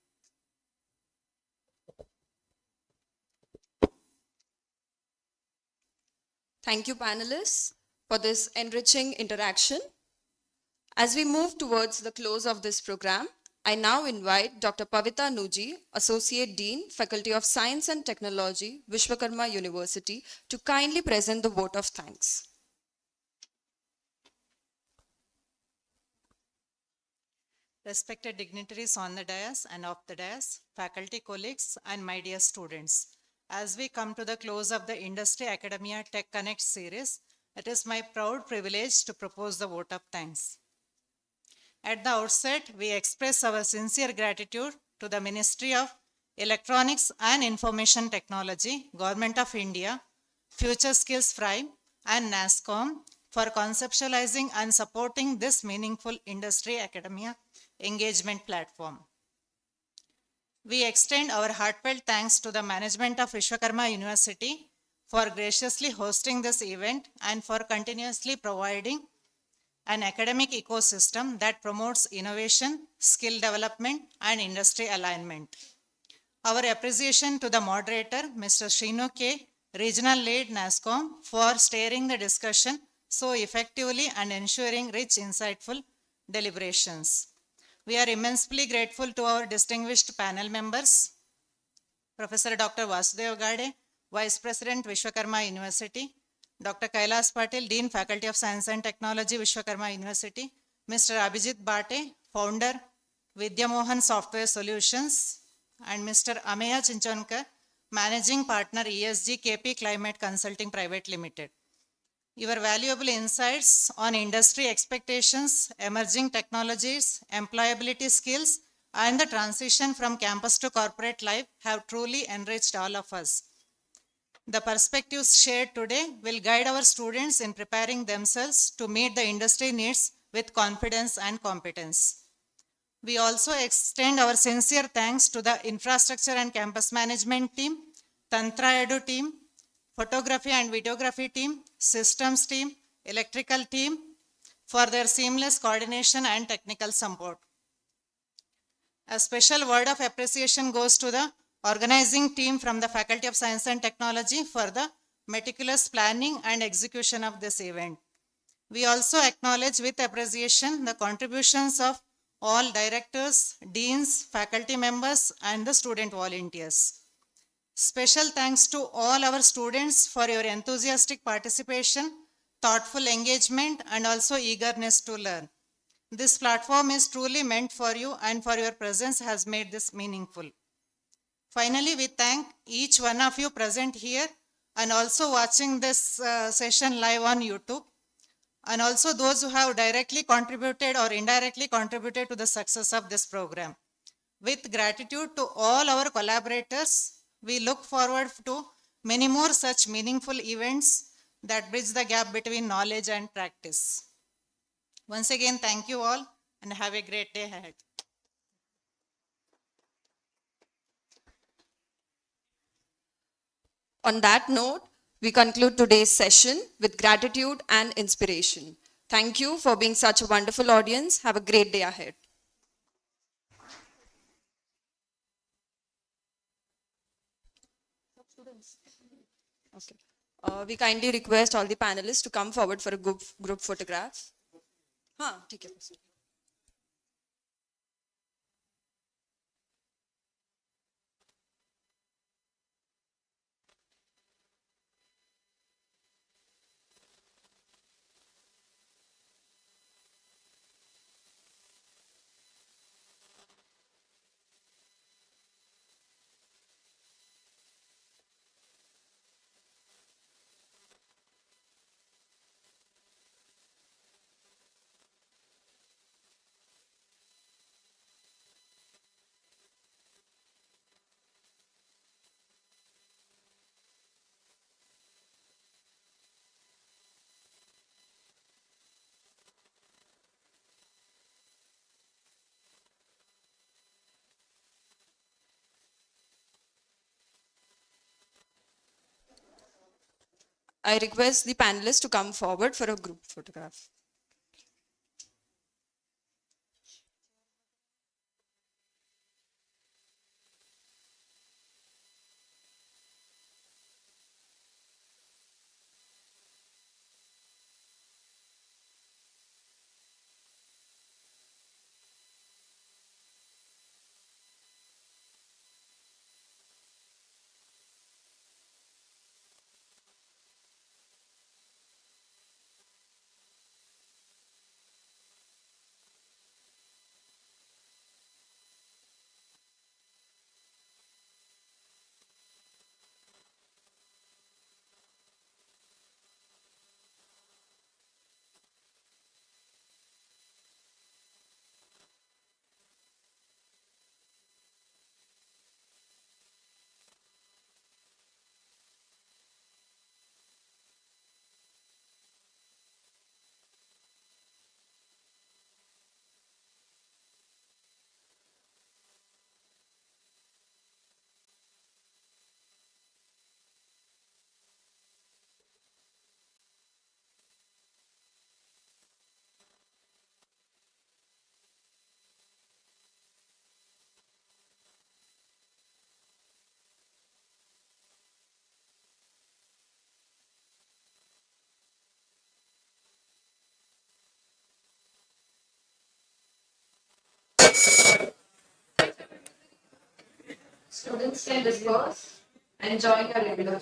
Thank you, panelists, for this enriching interaction. As we move towards the close of this program, I now invite Dr. Pavita Nuji, Associate Dean, Faculty of Science and Technology, Vishwakarma University, to kindly present the vote of thanks. Respected dignitaries on the dais and off the dais, faculty colleagues, and my dear students. As we come to the close of the Industry Academia Tech Connect series, it is my proud privilege to propose the vote of thanks. At the outset, we express our sincere gratitude to the Ministry of Electronics and Information Technology, Government of India, FutureSkills Prime, and NASSCOM for conceptualizing and supporting this meaningful industry academia engagement platform. We extend our heartfelt thanks to the management of Vishwakarma University for graciously hosting this event and for continuously providing an academic ecosystem that promotes innovation, skill development, and industry alignment. Our appreciation to the moderator, Mr. Shrinu K., Regional Lead NASSCOM, for steering the discussion so effectively and ensuring rich, insightful deliberations. We are immensely grateful to our distinguished panel members, Professor Dr. Vasudev Gade, Vice President, Vishwakarma University, Dr. Kailas Patil, Dean, Faculty of Science and Technology, Vishwakarma University, Mr. Abhijit Bate, Founder, Vidya Mohan Software Solutions, and Mr. Ameya Chinchonkar, Managing Partner, ESG KP Climate Consulting Private Limited. Your valuable insights on industry expectations, emerging technologies, employability skills, and the transition from campus to corporate life have truly enriched all of us. The perspectives shared today will guide our students in preparing themselves to meet the industry needs with confidence and competence. We also extend our sincere thanks to the infrastructure and campus management team, Tantra Edu team, photography and videography team, systems team, electrical team for their seamless coordination and technical support. A special word of appreciation goes to the organizing team from the Faculty of Science and Technology for the meticulous planning and execution of this event. We also acknowledge with appreciation the contributions of all directors, deans, faculty members, and the student volunteers. Special thanks to all our students for your enthusiastic participation, thoughtful engagement, and also eagerness to learn. This platform is truly meant for you, and for your presence has made this meaningful. Finally, we thank each one of you present here and also watching this session live on YouTube, and also those who have directly contributed or indirectly contributed to the success of this program. With gratitude to all our collaborators, we look forward to many more such meaningful events that bridge the gap between knowledge and practice. Once again, thank you all and have a great day ahead. On that note, we conclude today's session with gratitude and inspiration. Thank you for being such a wonderful audience. Have a great day ahead. Okay. We kindly request all the panelists to come forward for a group photograph. हाँ, ठीक है. I request the panelists to come forward for a group photograph. students can disperse and join a regular.